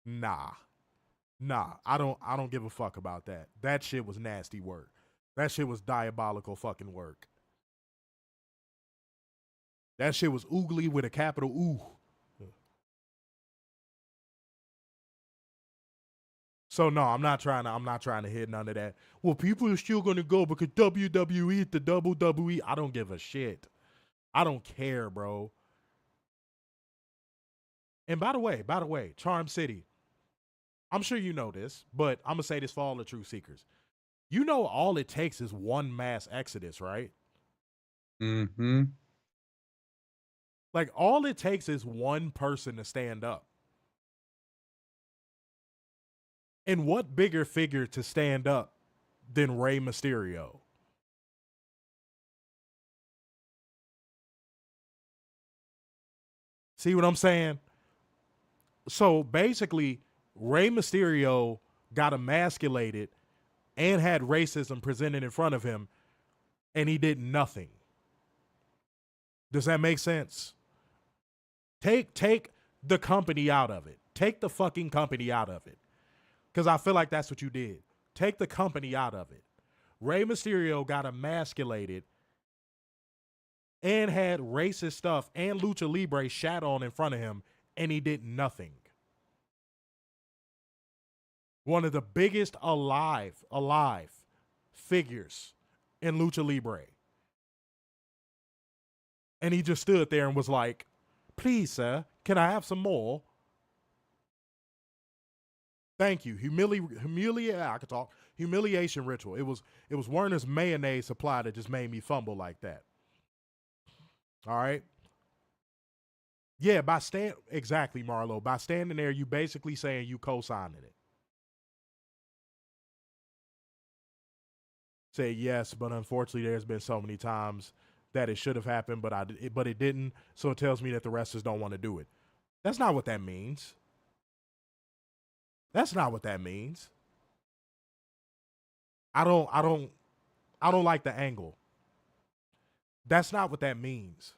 Nah, I don't give a fuck about that. That shit was nasty work. That shit was diabolical fucking work. That shit was oogly with a capital ooh. So no, I'm not trying to hit none of that. Well, people are still gonna go because WWE the WWE. I don't give a shit. I don't care, bro. And by the way, Charm City. I'm sure you know this, but I'm gonna say this for all the true seekers. You know, all it takes is one mass exodus, right? Mm-hmm. Like, all it takes is one person to stand up. And what bigger figure to stand up than Rey Mysterio? See what I'm saying? So basically, Rey Mysterio got emasculated and had racism presented in front of him, and he did nothing. Does that make sense? Take the company out of it. Take the fucking company out of it. Because I feel like that's what you did. Take the company out of it. Rey Mysterio got emasculated and had racist stuff and Lucha Libre shat on in front of him, and he did nothing. One of the biggest alive figures in Lucha Libre. And he just stood there and was like, please, sir, can I have some more? Thank you. Humiliation ritual. It was Werner's mayonnaise supply that just made me fumble like that. All right. Yeah, exactly, Marlo. By standing there, you basically saying you co-signing it. Say yes, but unfortunately, there's been so many times that it should have happened, but it didn't. So it tells me that the wrestlers don't want to do it. That's not what that means. That's not what that means. I don't like the angle. That's not what that means.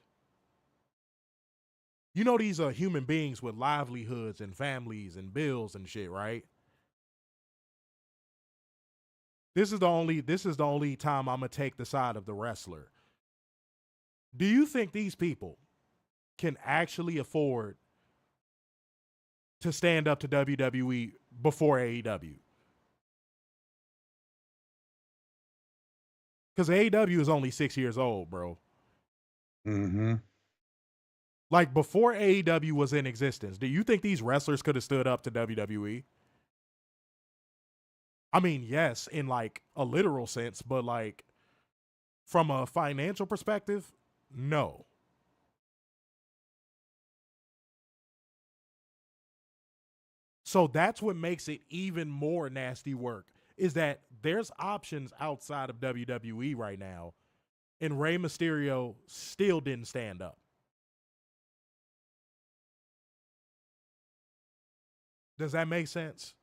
You know, these are human beings with livelihoods and families and bills and shit, right? This is the only time I'm gonna take the side of the wrestler. Do you think these people can actually afford to stand up to WWE before AEW? Because AEW is only 6 years old, bro. Mm-hmm. Like, before AEW was in existence, do you think these wrestlers could have stood up to WWE? I mean, yes, in like a literal sense, but like from a financial perspective, no. So that's what makes it even more nasty work, is that there's options outside of WWE right now, and Rey Mysterio still didn't stand up. Does that make sense?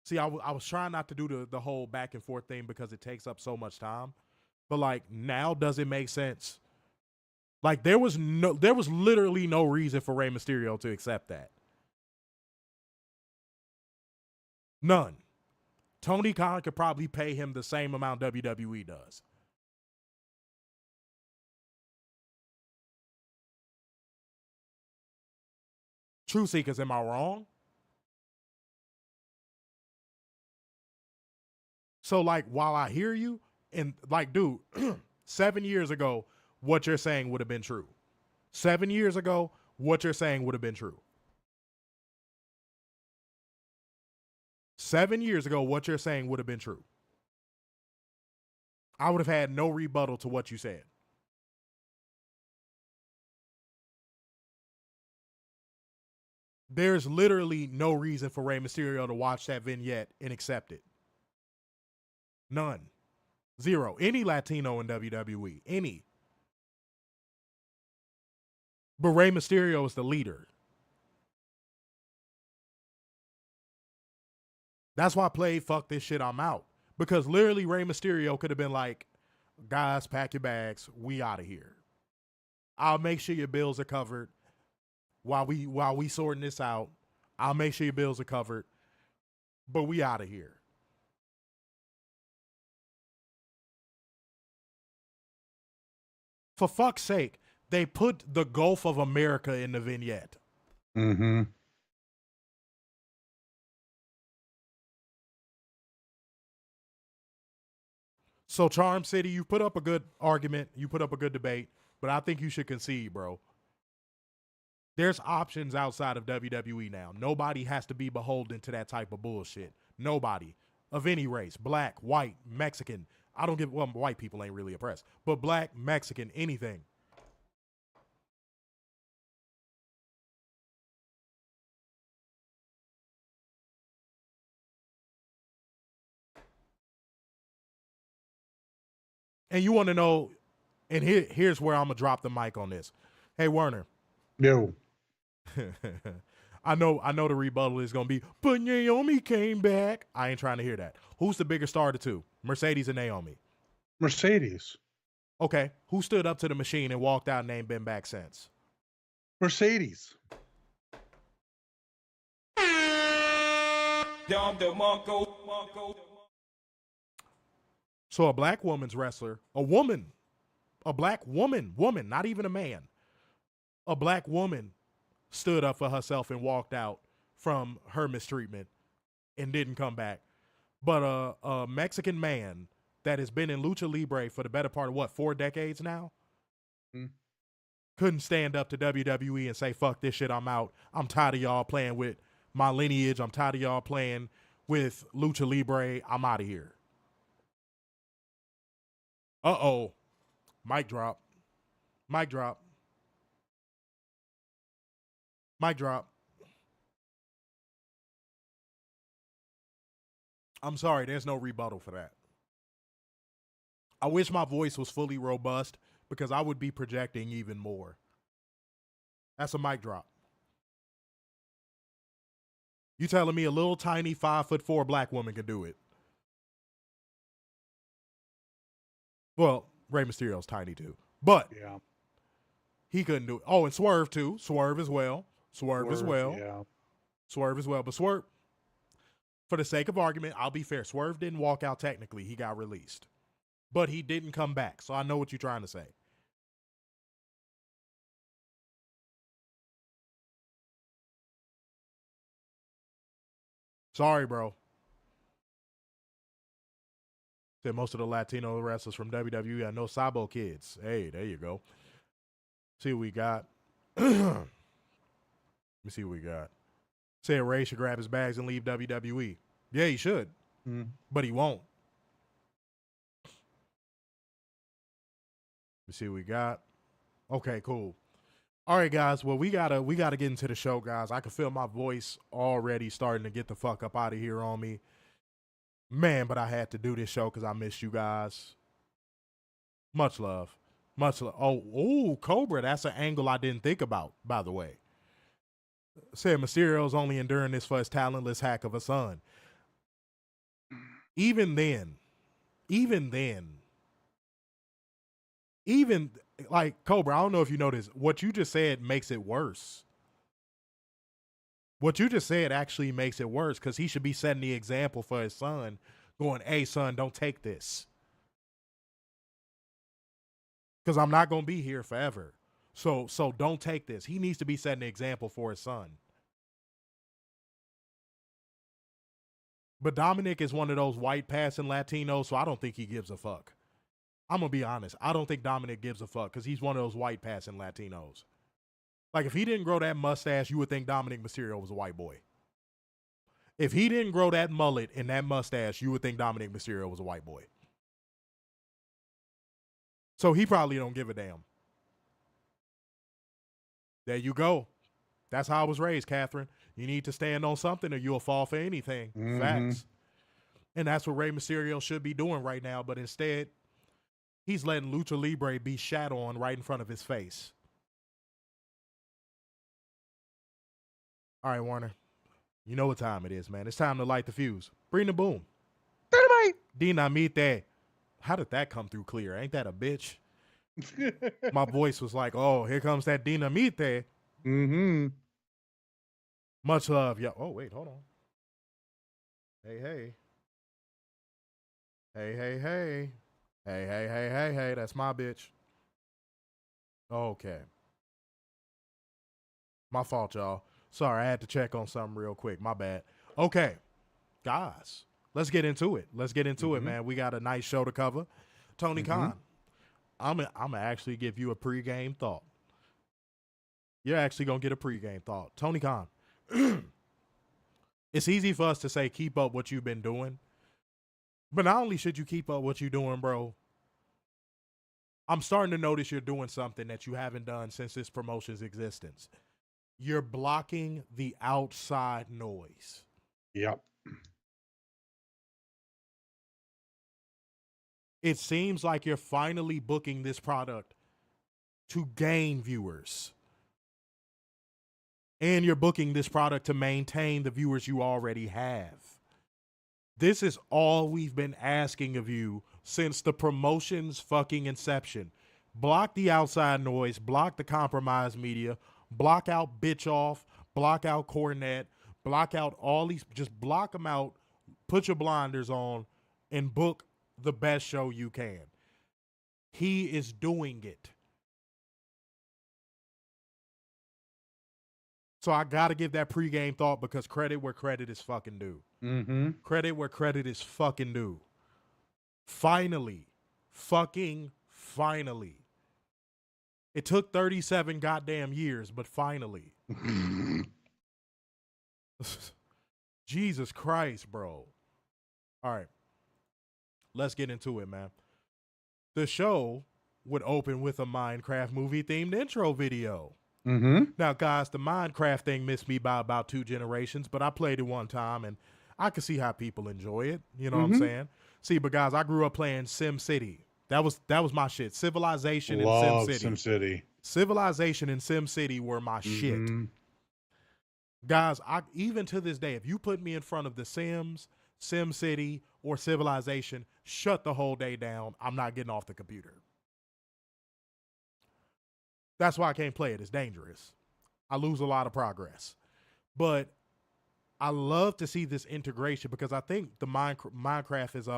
See, I was trying not to do the whole back and forth thing because it takes up so much time. But like, now does it make sense? Like, there was literally no reason for Rey Mysterio to accept that. None. Tony Khan could probably pay him the same amount WWE does. True Seekers, am I wrong? So, like, while I hear you, and like, dude, 7 years ago, what you're saying would have been true. 7 years ago, what you're saying would have been true. 7 years ago, what you're saying would have been true. I would have had no rebuttal to what you said. There's literally no reason for Rey Mysterio to watch that vignette and accept it. None. Zero. Any Latino in WWE. Any. But Rey Mysterio is the leader. That's why I played fuck this shit, I'm out. Because literally Rey Mysterio could have been like, guys, pack your bags. We out of here. I'll make sure your bills are covered. While we sorting this out, I'll make sure your bills are covered. But we out of here. For fuck's sake, they put the Gulf of America in the vignette. Mm-hmm. So Charm City, you put up a good argument. You put up a good debate. But I think you should concede, bro. There's options outside of WWE now. Nobody has to be beholden to that type of bullshit. Nobody. Of any race. Black, white, Mexican. I don't give, well, white people ain't really oppressed. But black, Mexican, anything. And you want to know, and here's where I'm going to drop the mic on this. Hey, Werner. No. I know the rebuttal is going to be, but Naomi came back. I ain't trying to hear that. Who's the bigger star of the two? Mercedes and Naomi? Mercedes. Okay. Who stood up to the machine and walked out and ain't been back since? Mercedes. So a black woman's wrestler, a black woman, not even a man, a black woman stood up for herself and walked out from her mistreatment and didn't come back. But a Mexican man that has been in Lucha Libre for the better part of, 4 decades now? Couldn't stand up to WWE and say, fuck this shit, I'm out. I'm tired of y'all playing with my lineage. I'm tired of y'all playing with Lucha Libre. I'm out of here. Uh-oh. Mic drop. Mic drop. Mic drop. I'm sorry, there's no rebuttal for that. I wish my voice was fully robust because I would be projecting even more. That's a mic drop. You telling me a little tiny 5'4" black woman can do it? Well, Rey Mysterio's tiny too, but yeah, he couldn't do it. Oh, and Swerve too. Swerve as well. Swerve as well. Yeah. Swerve as well. But Swerve, for the sake of argument, I'll be fair. Swerve didn't walk out technically. He got released. But he didn't come back. So I know what you're trying to say. Sorry, bro. Said most of the Latino wrestlers from WWE are no Sabo kids. Hey, there you go. See what we got. Let me see what we got. Said Ray should grab his bags and leave WWE. Yeah, he should. But he won't. Let me see what we got. Okay, cool. All right, guys. Well, we gotta get into the show, guys. I can feel my voice already starting to get the fuck up out of here on me. Man, but I had to do this show because I missed you guys. Much love. Much love. Oh, Cobra. That's an angle I didn't think about, by the way. Said Mysterio's only enduring this for his talentless hack of a son. Even like Cobra, I don't know if you noticed, what you just said makes it worse. What you just said actually makes it worse because he should be setting the example for his son, going, hey, son, don't take this. Because I'm not going to be here forever. So don't take this. He needs to be setting the example for his son. But Dominic is one of those white passing Latinos, so I don't think he gives a fuck. I'm going to be honest. I don't think Dominic gives a fuck because he's one of those white passing Latinos. Like, if he didn't grow that mustache, you would think Dominic Mysterio was a white boy. If he didn't grow that mullet and that mustache, you would think Dominic Mysterio was a white boy. So he probably don't give a damn. There you go. That's how I was raised, Catherine. You need to stand on something or you'll fall for anything. Mm-hmm. Facts. And that's what Rey Mysterio should be doing right now. But instead, he's letting Lucha Libre be shat on right in front of his face. All right, Warner. You know what time it is, man. It's time to light the fuse. Bring the boom. Dynamite. Dinamite. How did that come through clear? Ain't that a bitch? My voice was like, oh, here comes that Dinamite. Mm-hmm. Much love. Yeah. Oh, wait, hold on. Hey, hey. Hey, hey, hey. Hey, hey, hey, hey, hey. That's my bitch. Okay. My fault, y'all. Sorry, I had to check on something real quick. My bad. Okay. Guys, let's get into it. Let's get into it, man. We got a nice show to cover. Tony Khan, I'm gonna actually give you a pregame thought. You're actually going to get a pregame thought. Tony Khan, it's easy for us to say keep up what you've been doing. But not only should you keep up what you're doing, bro, I'm starting to notice you're doing something that you haven't done since this promotion's existence. You're blocking the outside noise. Yep. It seems like you're finally booking this product to gain viewers. And you're booking this product to maintain the viewers you already have. This is all we've been asking of you since the promotion's fucking inception. Block the outside noise, block the compromised media, block out Bitch Off, block out Cornette, block out all these, just block them out, put your blinders on, and book the best show you can. He is doing it. So I got to give that pregame thought because credit where credit is fucking due. Mm-hmm. Credit where credit is fucking due. Finally. Fucking finally. It took 37 goddamn years, but finally. Jesus Christ, bro. All right. Let's get into it, man. The show would open with a Minecraft movie-themed intro video. Mm-hmm. Now, guys, the Minecraft thing missed me by about 2 generations, but I played it one time, and I could see how people enjoy it. You know what I'm saying? See, but guys, I grew up playing Sim City. That was my shit. Civilization and Love Sim City. Sim City. Civilization and Sim City were my shit. Guys, even to this day, if you put me in front of The Sims, Sim City, or Civilization, shut the whole day down. I'm not getting off the computer. That's why I can't play it. It's dangerous. I lose a lot of progress. But I love to see this integration because I think the Minecraft is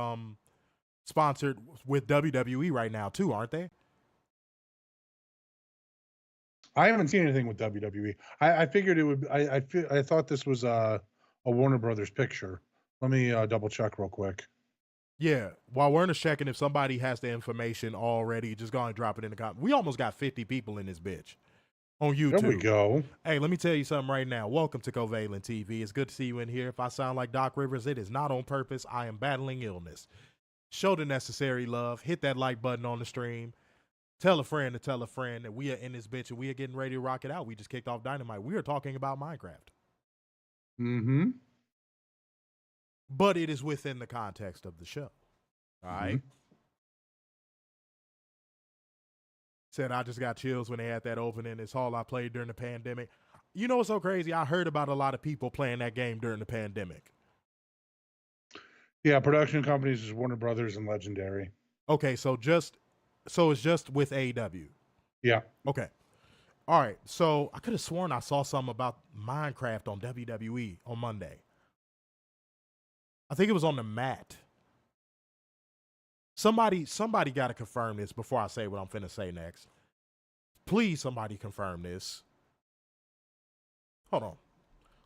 sponsored with WWE right now too, aren't they? I haven't seen anything with WWE. I figured it would. I thought this was a Warner Brothers picture. Let me double check real quick. Yeah. While we're just checking if somebody has the information already, just go and drop it in the comments. We almost got 50 people in this bitch on YouTube. There we go. Hey, let me tell you something right now. Welcome to Covalent TV. It's good to see you in here. If I sound like Doc Rivers, it is not on purpose. I am battling illness. Show the necessary love. Hit that like button on the stream. Tell a friend to tell a friend that we are in this bitch and we are getting ready to rock it out. We just kicked off Dynamite. We are talking about Minecraft. Mm-hmm. But it is within the context of the show. All right. Said I just got chills when they had that opening. It's all I played during the pandemic. You know what's so crazy? I heard about a lot of people playing that game during the pandemic. Yeah, production companies is Warner Brothers and Legendary. Okay, so it's just with AEW. Yeah. Okay. All right. So I could have sworn I saw something about Minecraft on WWE on Monday. I think it was on the mat. Somebody got to confirm this before I say what I'm finna say next. Please, somebody confirm this. Hold on.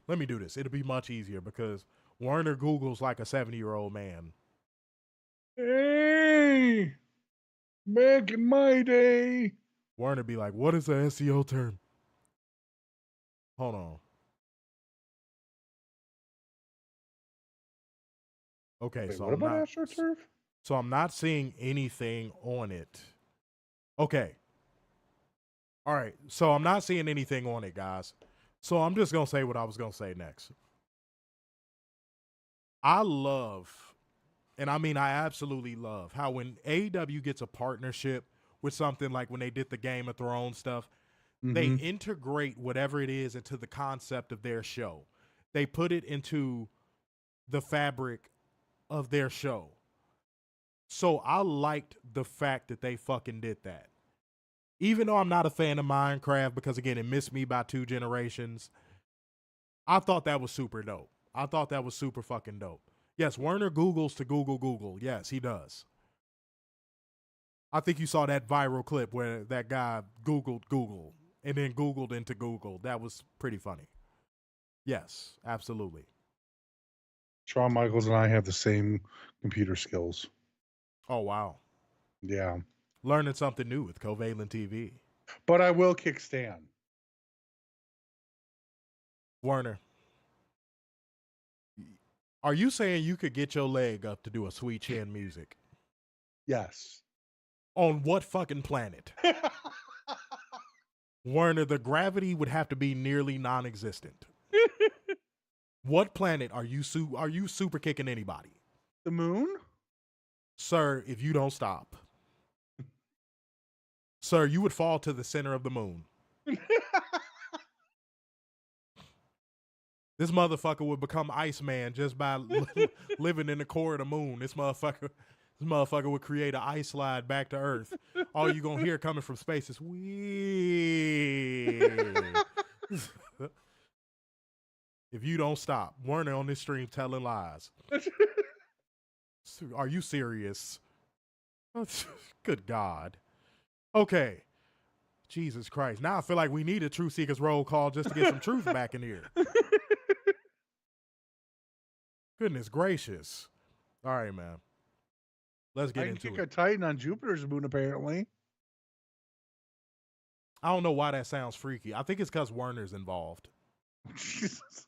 Let me do this. It'll be much easier because Werner Googles like a 70-year-old man. Hey, back in my day. Werner be like, what is a SEO term? Hold on. Okay, Wait, so what about AstroTurf? So I'm not seeing anything on it. Okay. All right. So I'm not seeing anything on it, guys. So I'm just going to say what I was going to say next. I love, and I mean I absolutely love, how when AEW gets a partnership with something like when they did the Game of Thrones stuff, they integrate whatever it is into the concept of their show. They put it into the fabric of their show. So I liked the fact that they fucking did that. Even though I'm not a fan of Minecraft because, again, it missed me by 2 generations, I thought that was super dope. I thought that was super fucking dope. Yes, Werner Googles to Google. Yes, he does. I think you saw that viral clip where that guy Googled Google and then Googled into Google. That was pretty funny. Yes, absolutely. Shawn Michaels and I have the same computer skills. Oh, wow. Yeah. Learning something new with Covalent TV. But I will kick Stan. Werner, are you saying you could get your leg up to do a Sweet Chin music? Yes. On what fucking planet? Werner, the gravity would have to be nearly non-existent. What planet are you super kicking anybody? The moon? Sir, if you don't stop. Sir, you would fall to the center of the moon. This motherfucker would become Iceman just by living in the core of the moon. This motherfucker would create an ice slide back to Earth. All you gonna hear coming from space is wee. If you don't stop, Werner on this stream telling lies. Are you serious? Good God. Okay. Jesus Christ. Now I feel like we need a Truth Seekers roll call just to get some truth back in here. Goodness gracious. All right, man. Let's get into it. I can kick a Titan on Jupiter's moon, apparently. I don't know why that sounds freaky. I think it's because Werner's involved. Jesus.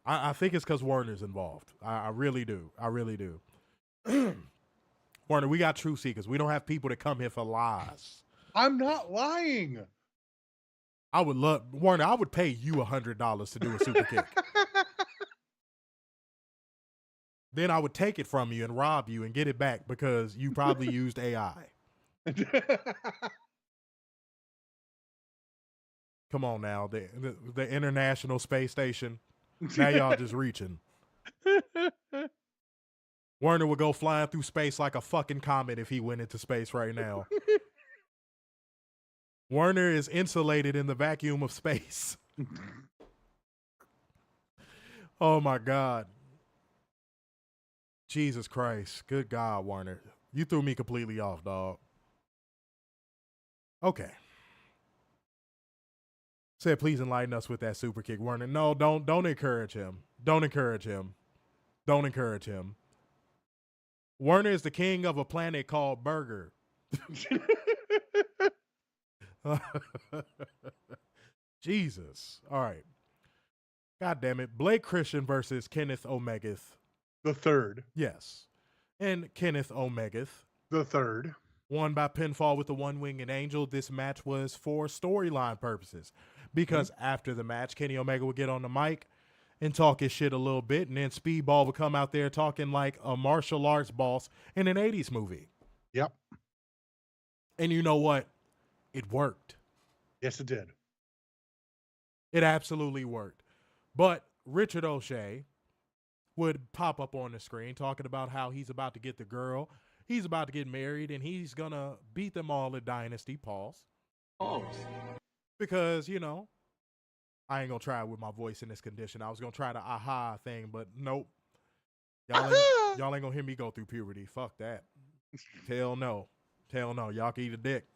I think it's because Werner's involved. I really do. I really do. Werner, we got Truth Seekers. We don't have people that come here for lies. I'm not lying. Werner, I would pay you $100 to do a super kick. Then I would take it from you and rob you and get it back because you probably used AI. Come on now, the International Space Station. Now y'all just reaching. Werner would go flying through space like a fucking comet if he went into space right now. Werner is insulated in the vacuum of space. Oh my God. Jesus Christ. Good God, Werner. You threw me completely off, dog. Okay. Said, please enlighten us with that super kick, Werner. No, don't encourage him. Don't encourage him. Don't encourage him. Werner is the king of a planet called Burger. Jesus. All right. God damn it. Blake Christian versus Kenneth Omegeth. The third. Yes. And Kenneth Omegeth. The third. Won by pinfall with the one-winged angel. This match was for storyline purposes. Because after the match, Kenny Omega would get on the mic and talk his shit a little bit, and then Speedball would come out there talking like a martial arts boss in an 80s movie. Yep. And you know what? It worked. Yes, it did. It absolutely worked. But Richard O'Shea would pop up on the screen talking about how he's about to get the girl, he's about to get married, and he's going to beat them all at Dynasty. Pause. Because, you know, I ain't going to try it with my voice in this condition. I was going to try the aha thing, but nope. Y'all ain't going to hear me go through puberty. Fuck that. Hell no. Hell no. Y'all can eat a dick.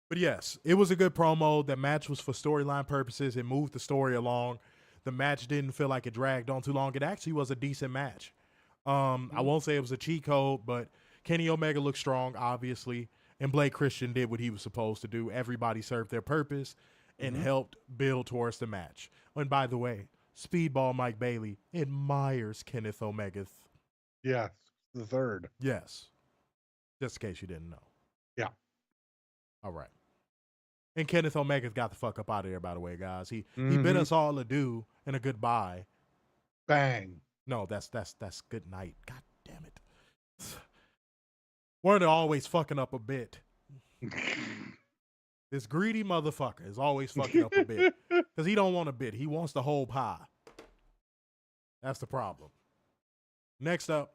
But yes, it was a good promo. The match was for storyline purposes. It moved the story along. The match didn't feel like it dragged on too long. It actually was a decent match. I won't say it was a cheat code, but Kenny Omega looked strong, obviously. And Blake Christian did what he was supposed to do. Everybody served their purpose. and helped build towards the match. And by the way, Speedball Mike Bailey admires Kenneth Omega. Yes, the third. Yes. Just in case you didn't know. Yeah. All right. And Kenneth Omega's got the fuck up out of there, by the way, guys. He bid us all adieu and a goodbye. Bang. No, that's good night. God damn it. Werner always fucking up a bit. This greedy motherfucker is always fucking up a bit. Because he don't want a bit. He wants the whole pie. That's the problem. Next up,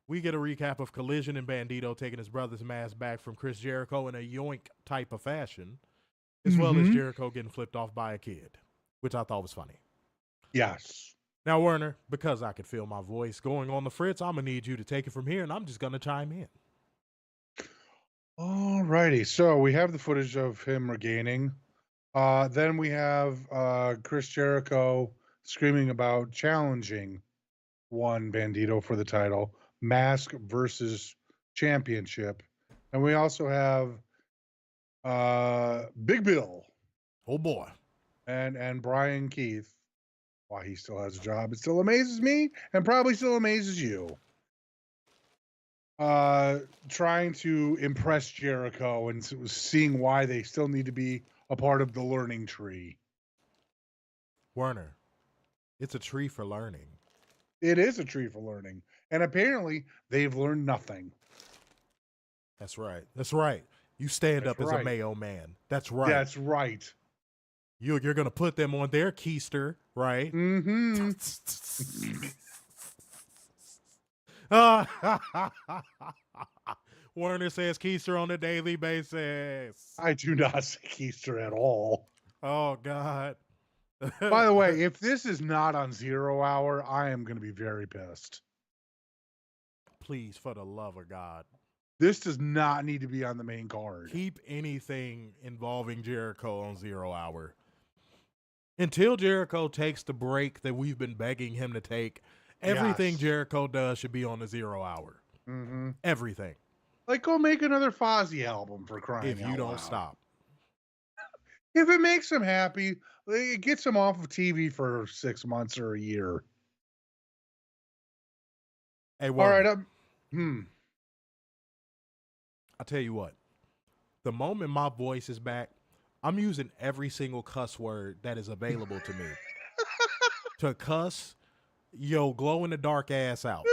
we get a recap of Collision and Bandito taking his brother's mask back from Chris Jericho in a yoink type of fashion, as well as Jericho getting flipped off by a kid, which I thought was funny. Yes. Now, Werner, because I could feel my voice going on the fritz, I'm going to need you to take it from here, and I'm just going to chime in. All righty. So we have the footage of him regaining. Then we have Chris Jericho screaming about challenging one Bandito for the title, Mask versus Championship. And we also have Big Bill. Oh, boy. And Brian Keith. Why he still has a job. It still amazes me and probably still amazes you. Trying to impress Jericho and seeing why they still need to be a part of the learning tree. Werner, it's a tree for learning. It is a tree for learning. And apparently they've learned nothing. That's right. That's right. You stand up as a Mayo man. That's right. That's right. You're going to put them on their keister, right? Mm-hmm. Werner says keister on a daily basis. I do not say keister at all. Oh, God. By the way, if this is not on 0 Hour, I am going to be very pissed. Please, for the love of God. This does not need to be on the main card. Keep anything involving Jericho on 0 Hour. Until Jericho takes the break that we've been begging him to take, everything Jericho does should be on the 0 Hour. Mm-hmm. Everything. Like, go make another Fozzy album for crying out loud. If you don't stop. If it makes him happy, it gets him off of TV for 6 months or a year. Hey, all right. I'll tell you what. The moment my voice is back, I'm using every single cuss word that is available to me to cuss yo glow-in-the-dark ass out.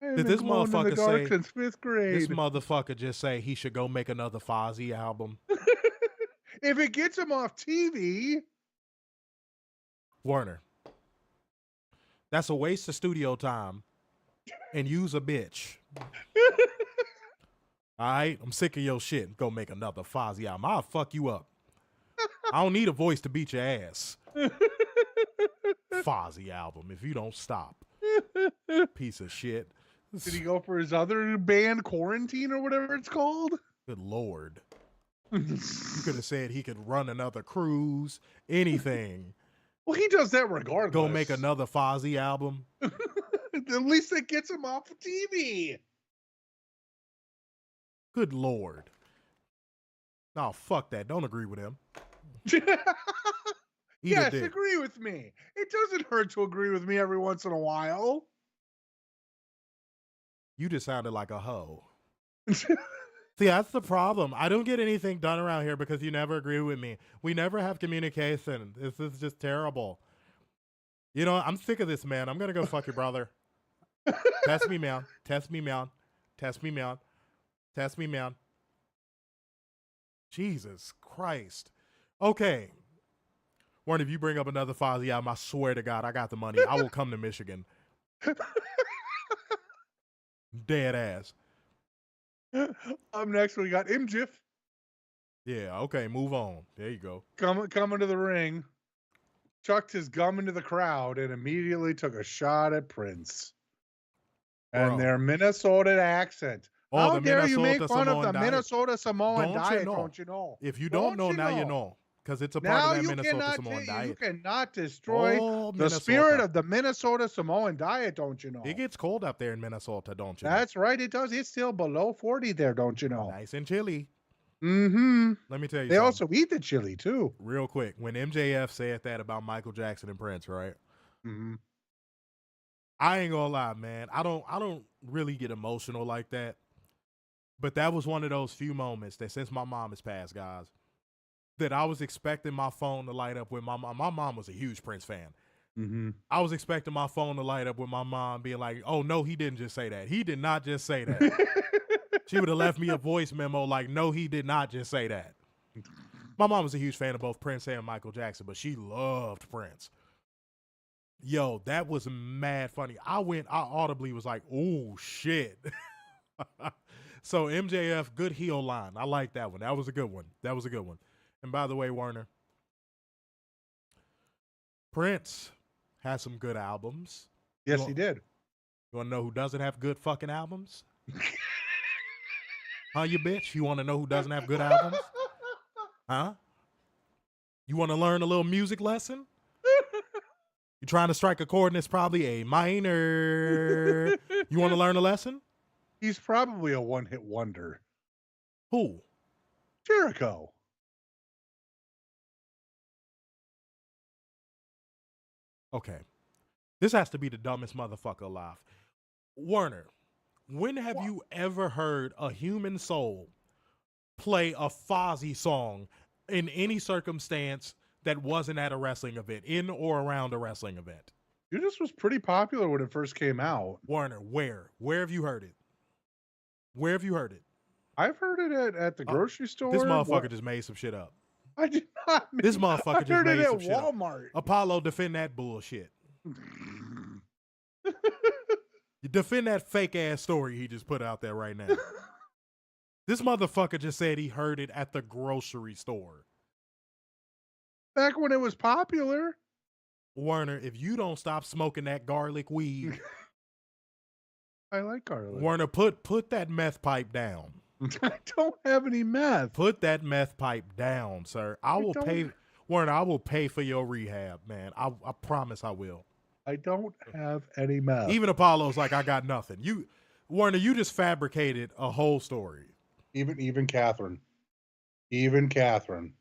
Did this motherfucker say since 5th grade? This motherfucker just say he should go make another Fozzy album? If it gets him off TV. Werner, that's a waste of studio time and use a bitch. All right? I'm sick of your shit. Go make another Fozzy album. I'll fuck you up. I don't need a voice to beat your ass. Fozzy album if you don't stop. Piece of shit. Did he go for his other band, Quarantine, or whatever it's called? Good Lord. You could have said he could run another cruise, anything. Well, he does that regardless. Go make another Fozzy album. At least it gets him off of TV. Good Lord. No, fuck that. Don't agree with him. Yes, agree with me. It doesn't hurt to agree with me every once in a while. You just sounded like a hoe. See, that's the problem. I don't get anything done around here because you never agree with me. We never have communication. This is just terrible. You know, I'm sick of this, man. I'm going to go fuck your brother. Test me, man. Test me, man. Test me, man. Test me, man. Jesus Christ. Okay. Warren, if you bring up another Fozzy album, I swear to God, I got the money. I will come to Michigan. Dead ass. Up next, we got MJF. Yeah, okay, move on. There you go. Coming to the ring, chucked his gum into the crowd and immediately took a shot at Prince. And their Minnesota accent. Oh, how dare you make fun of the Minnesota Samoan diet, don't you know? If you don't know, now you know. Because it's a part of that Minnesota Samoan diet. You cannot destroy the spirit of the Minnesota Samoan diet, don't you know? It gets cold up there in Minnesota, don't you know? That's right, it does. It's still below 40 there, don't you know? Nice and chilly. Mm-hmm. Let me tell you They something. also eat the chili too. Real quick, when MJF said that about Michael Jackson and Prince, right? Mm-hmm. I ain't gonna lie, man. I don't really get emotional like that. But that was one of those few moments that since my mom has passed, guys, that I was expecting my phone to light up with my mom. My mom was a huge Prince fan. Mm-hmm. I was expecting my phone to light up with my mom being like, oh, no, he didn't just say that. He did not just say that. She would have left me a voice memo like, no, he did not just say that. My mom was a huge fan of both Prince and Michael Jackson, but she loved Prince. Yo, that was mad funny. I audibly was like, oh, shit. So MJF, good heel line. I like that one. That was a good one. And by the way, Warner, Prince has some good albums. Yes, he did. You want to know who doesn't have good fucking albums? Huh, you bitch? You want to know who doesn't have good albums? Huh? You want to learn a little music lesson? You trying to strike a chord and it's probably a minor. You want to learn a lesson? He's probably a one-hit wonder. Who? Jericho. Okay. This has to be the dumbest motherfucker alive. Warner, when have you ever heard a human soul play a Fozzy song in any circumstance that wasn't at a wrestling event, in or around a wrestling event? Judas was pretty popular when it first came out. Warner, where? Where have you heard it? Where have you heard it? I've heard it at the grocery store. This motherfucker just made some shit up. I did not. This motherfucker just made some shit up. I heard it at Walmart. Apollo, defend that bullshit. You defend that fake ass story he just put out there right now. This motherfucker just said he heard it at the grocery store. Back when it was popular. Warner, if you don't stop smoking that garlic weed, I like garlic. Warner, put that meth pipe down. I don't have any meth. Put that meth pipe down, sir. I will pay, Warner. I will pay for your rehab, man. I promise I will. I don't have any meth. Even Apollo's like, I got nothing. Warner, you just fabricated a whole story. Even Catherine. Even Catherine.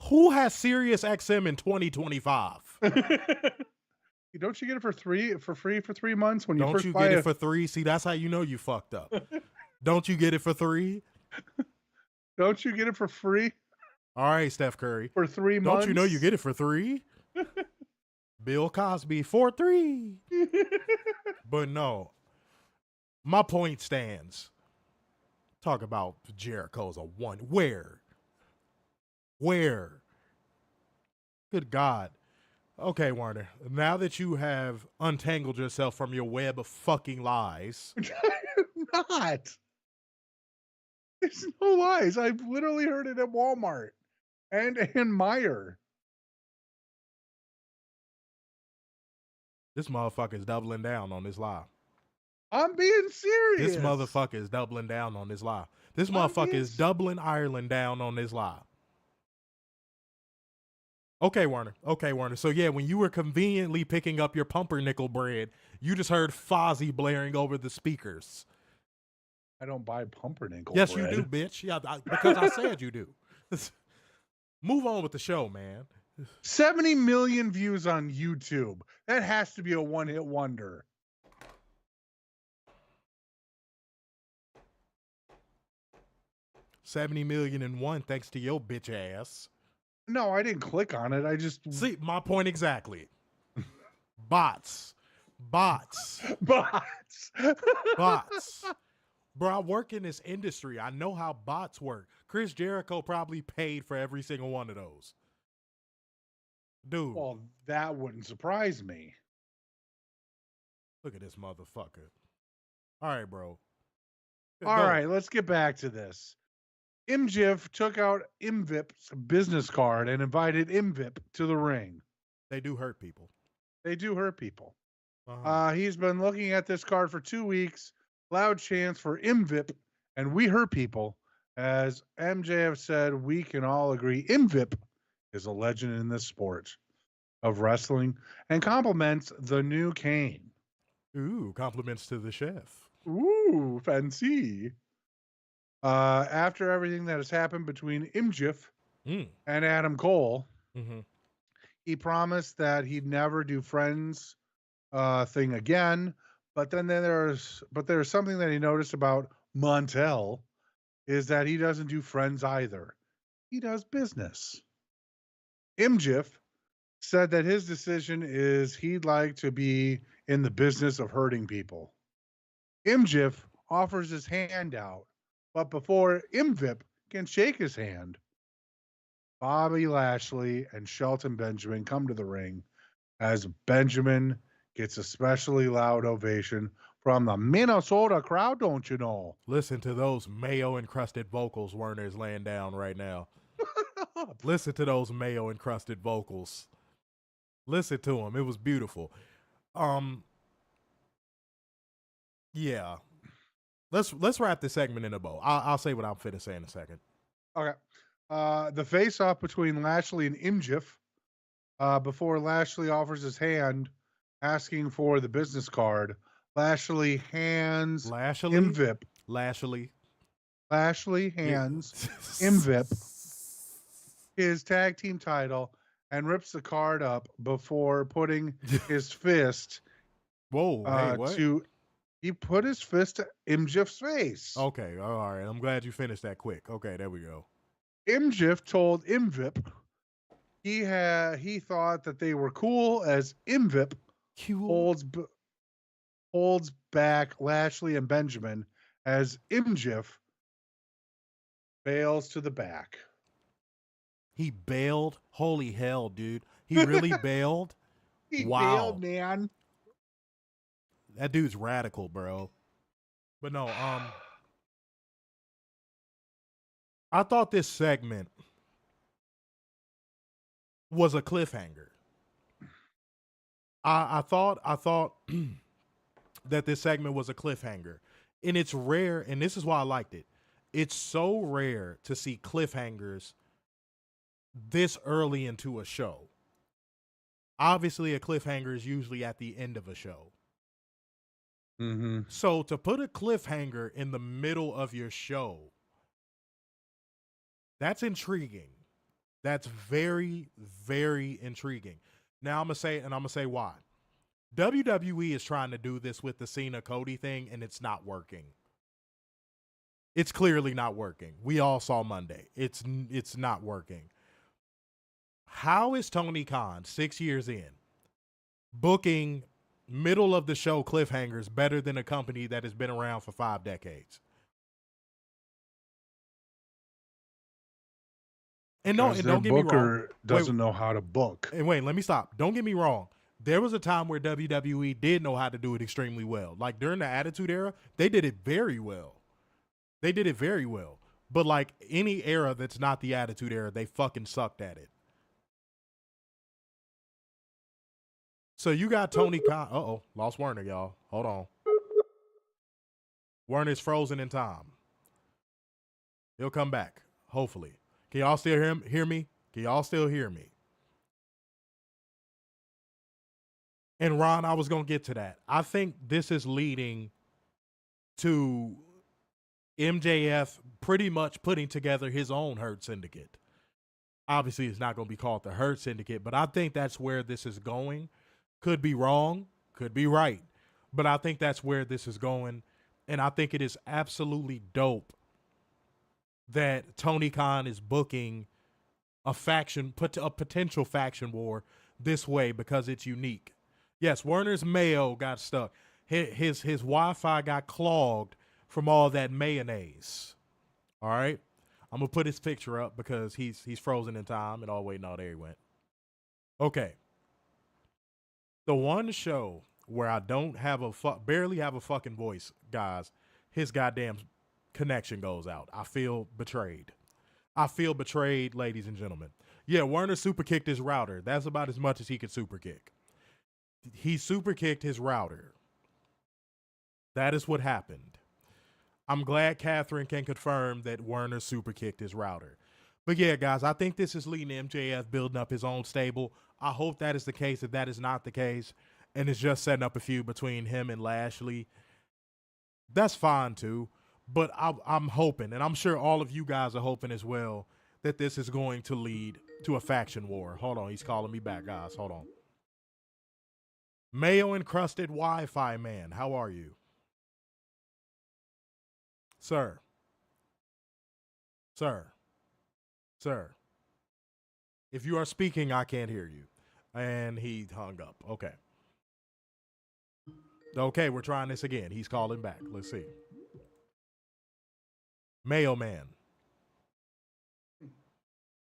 Who has Sirius XM in 2025? Don't you get it for free for 3 months when you Don't first you buy get it for 3? See, that's how you know you fucked up. Don't you get it for 3? Don't you get it for free? All right, Steph Curry. For 3 months? Don't you know you get it for 3? Bill Cosby for 3. But no, my point stands. Talk about Jericho's a one. Where? Good God. Okay, Warner. Now that you have untangled yourself from your web of fucking lies. I'm not. There's no lies. I've literally heard it at Walmart and Meyer. This motherfucker is doubling down on this lie. I'm being serious. This motherfucker is doubling down on this lie. This motherfucker is doubling Ireland down on this lie. Okay, Warner. So, yeah, when you were conveniently picking up your pumpernickel bread, you just heard Fozzy blaring over the speakers. I don't buy pumpernickel bread. Yes, bread. you do, bitch. Yeah, because I said you do. Move on with the show, man. 70 million views on YouTube. That has to be a one-hit wonder. $70 million and one, thanks to your bitch ass. No, I didn't click on it. I just see my point exactly. Bots. Bro, I work in this industry. I know how bots work. Chris Jericho probably paid for every single one of those. Dude. Well, that wouldn't surprise me. Look at this motherfucker. All right, bro. All right, let's get back to this. MJF took out MVIP's business card and invited MVIP to the ring. They do hurt people. Uh-huh. He's been looking at this card for 2 weeks. Loud chants for MVIP and we hurt people. As MJF said, we can all agree MVIP is a legend in this sport of wrestling and compliments the new Kane. Ooh, compliments to the chef. Ooh, fancy. After everything that has happened between MJF and Adam Cole, he promised that he'd never do Friends thing again. But then there's something that he noticed about Montel is that he doesn't do Friends either. He does business. MJF said that his decision is he'd like to be in the business of hurting people. MJF offers his hand out, but before MVIP can shake his hand, Bobby Lashley and Shelton Benjamin come to the ring as Benjamin gets a especially loud ovation from the Minnesota crowd, don't you know? Listen to those mayo-encrusted vocals Werner's laying down right now. Listen to those mayo-encrusted vocals. Listen to him. It was beautiful. Yeah. Let's wrap this segment in a bow. I'll say what I'm finna say in a second. Okay. The face-off between Lashley and MJF before Lashley offers his hand asking for the business card. Lashley hands MVIP. Lashley hands MVIP his tag team title and rips the card up before putting his fist. He put his fist to MJF's face. Okay, all right. I'm glad you finished that quick. Okay, there we go. MJF told MVIP he thought that they were cool as MVIP holds back Lashley and Benjamin as MJF bails to the back. He bailed? Holy hell, dude. He really bailed? He bailed, man. That dude's radical, bro. But no, I thought this segment was a cliffhanger. I thought that this segment was a cliffhanger. And it's rare, and this is why I liked it. It's so rare to see cliffhangers this early into a show. Obviously, a cliffhanger is usually at the end of a show. Mm-hmm. So to put a cliffhanger in the middle of your show, that's intriguing. That's very, very intriguing. Now I'm gonna say why. WWE is trying to do this with the Cena Cody thing, and it's not working. It's clearly not working. We all saw Monday. It's not working. How is Tony Khan, 6 years in, booking middle of the show cliffhangers better than a company that has been around for 5 decades? And don't get me wrong. Doesn't know how to book. And wait, let me stop. Don't get me wrong. There was a time where WWE did know how to do it extremely well. Like during the Attitude Era, they did it very well. But like any era that's not the Attitude Era, they fucking sucked at it. So you got Tony Khan. Lost Werner, y'all. Hold on. Werner's frozen in time. He'll come back, hopefully. Can y'all still hear me? Can y'all still hear me? And Ron, I was going to get to that. I think this is leading to MJF pretty much putting together his own Hurt Syndicate. Obviously, it's not going to be called the Hurt Syndicate, but I think that's where this is going. Could be wrong, could be right, but I think that's where this is going, and I think it is absolutely dope that Tony Khan is booking a potential faction war this way because it's unique. Yes, Werner's mayo got stuck. His Wi-Fi got clogged from all that mayonnaise. All right, I'm gonna put his picture up because he's frozen in time. And wait, no, there he went. Okay. The one show where I don't have barely have a fucking voice, guys, his goddamn connection goes out. I feel betrayed. Ladies and gentlemen. Yeah, Werner super kicked his router. That's about as much as he could super kick. He super kicked his router. That is what happened. I'm glad Catherine can confirm that Werner super kicked his router. But yeah, guys, I think this is leading to MJF building up his own stable. I hope that is the case. If that is not the case, and it's just setting up a feud between him and Lashley, that's fine too. But I'm hoping, and I'm sure all of you guys are hoping as well, that this is going to lead to a faction war. Hold on, he's calling me back, guys. Hold on. Mayo-encrusted Wi-Fi man, how are you? Sir. Sir. Sir. If you are speaking, I can't hear you. And he hung up. Okay. Okay, we're trying this again. He's calling back. Let's see. Mayo man.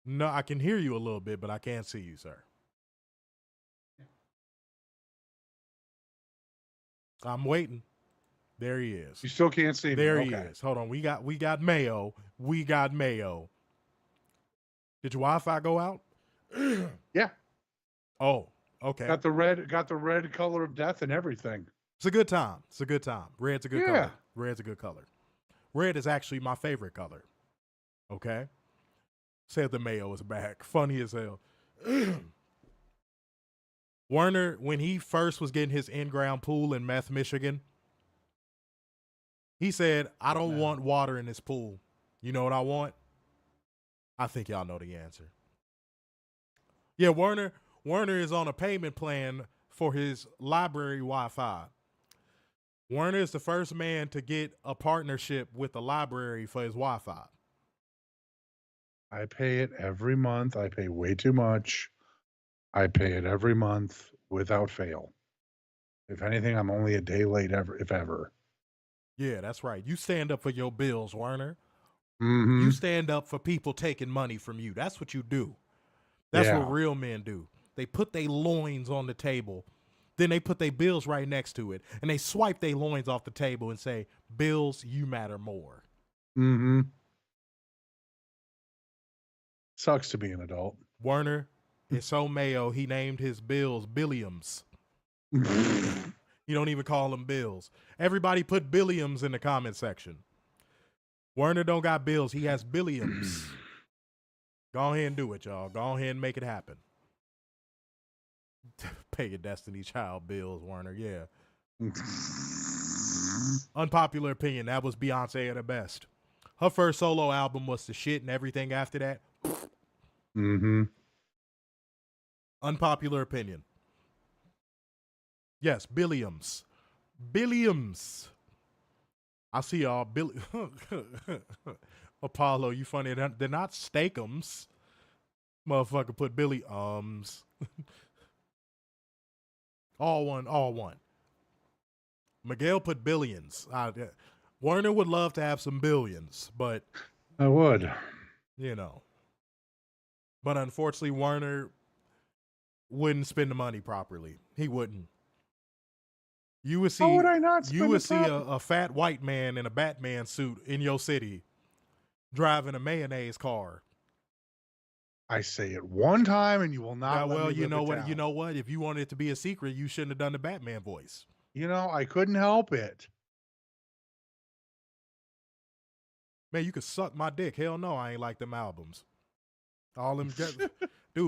No, I can hear you a little bit, but I can't see you, sir. I'm waiting. There he is. You still can't see me. There he is. Hold on. We got Mayo. We got Mayo. Did your Wi-Fi go out? Yeah. Oh, okay. Got the red color of death and everything. It's a good time. It's a good time. Red's a good Yeah. color. Red's a good color. Red is actually my favorite color. Okay? Said the Mayo is back. Funny as hell. Werner, when he first was getting his in-ground pool in Meth, Michigan, he said, I don't want water in this pool. You know what I want? I think y'all know the answer. Yeah, Werner is on a payment plan for his library Wi-Fi. Werner is the first man to get a partnership with the library for his Wi-Fi. I pay it every month. I pay way too much. I pay it every month without fail. If anything, I'm only a day late if ever. Yeah, that's right. You stand up for your bills, Werner. Mm-hmm. You stand up for people taking money from you. That's what you do. That's Yeah. what real men do. They put their loins on the table. Then they put their bills right next to it. And they swipe their loins off the table and say, bills, you matter more. Mm-hmm. Sucks to be an adult. Werner is so Mayo, he named his bills Billiams. You don't even call them bills. Everybody put Billiams in the comment section. Werner don't got bills. He has Billiams. Go ahead and do it, y'all. Go ahead and make it happen. Pay your Destiny Child bills, Werner. Yeah. Unpopular opinion. That was Beyonce at her best. Her first solo album was the shit, and everything after that. Mm-hmm. Unpopular opinion. Yes, Billiams. Billiams. I see y'all. Apollo, you funny. They're not Steakums. Motherfucker put Billy all one. Miguel put billions. Werner would love to have some billions, but I would. You know. But unfortunately, Werner wouldn't spend the money properly. He wouldn't. You would see. How would I not spend You would the see property? a fat white man in a Batman suit in your city, driving a mayonnaise car. I say it one time, and you will not. Yeah, let well, me you live know it what? down. You know what? If you wanted it to be a secret, you shouldn't have done the Batman voice. You know, I couldn't help it. Man, you could suck my dick. Hell no, I ain't like them albums. All them, dude.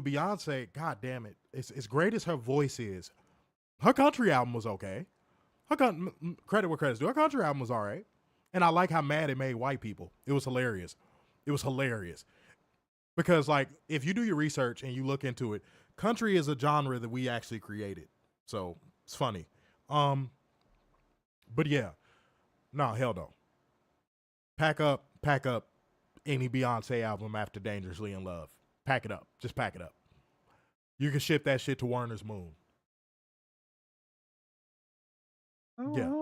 Beyonce, god damn it. As great as her voice is, her country album was okay. Credit where credit's due. Her country album was all right, and I like how mad it made white people. It was hilarious. It was hilarious because, like, if you do your research and you look into it, country is a genre that we actually created, so it's funny. But yeah, no, hell no. Pack up any Beyonce album after Dangerously in Love. Pack it up. Just pack it up. You can ship that shit to Werner's Moon. Yeah.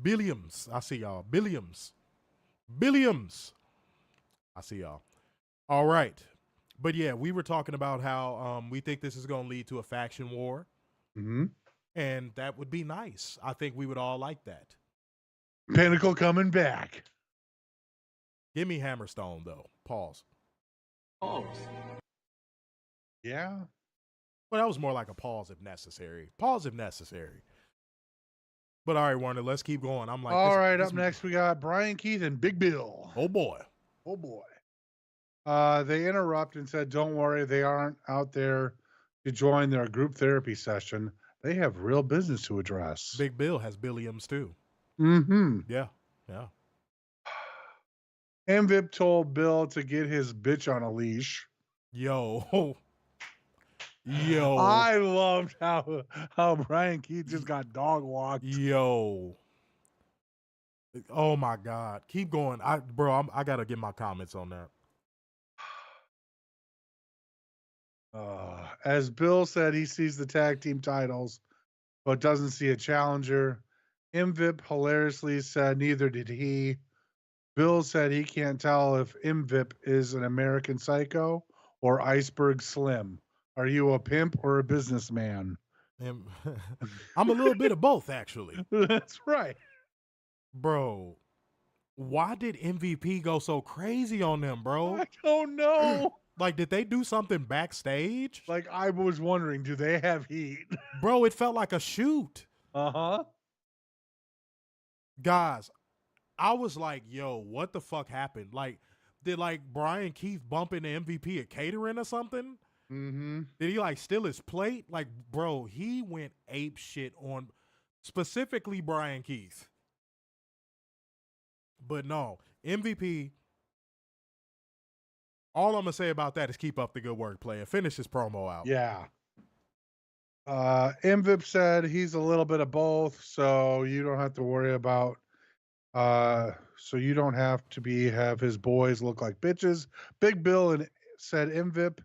Billiams. I see y'all. Billiams. I see y'all. All right. But yeah, we were talking about how we think this is going to lead to a faction war. Mm-hmm. And that would be nice. I think we would all like that. Pinnacle coming back. Give me Hammerstone, though. Pause. Yeah. Well, that was more like a pause if necessary. Pause if necessary. But all right, Warner, let's keep going. I'm like, All right, up next we got Brian Keith and Big Bill. Oh boy. Oh boy. They interrupt and said, "Don't worry, they aren't out there to join their group therapy session. They have real business to address." Big Bill has Billiams too. Mm-hmm. Yeah. Yeah. MVP told Bill to get his bitch on a leash. Yo. Yo. I loved how Brian Keith just got dog walked. Yo. Oh my God. Keep going. I gotta get my comments on that. As Bill said, he sees the tag team titles, but doesn't see a challenger. MVP hilariously said neither did he. Bill said he can't tell if MVP is an American Psycho or Iceberg Slim. Are you a pimp or a businessman? I'm a little bit of both, actually. That's right. Bro, why did MVP go so crazy on them, bro? I don't know. Like, did they do something backstage? Like, I was wondering, do they have heat? Bro, it felt like a shoot. Uh-huh. Guys, I was like, yo, what the fuck happened? Like, did like Brian Keith bump into MVP at catering or something? Mm-hmm. Did he like steal his plate? Like, bro, he went ape shit on specifically Brian Keith. But no, MVP, all I'm going to say about that is keep up the good work, player. Finish his promo out. Yeah. MVP said he's a little bit of both, so you don't have to worry about so you don't have to have his boys look like bitches. Big Bill said MVP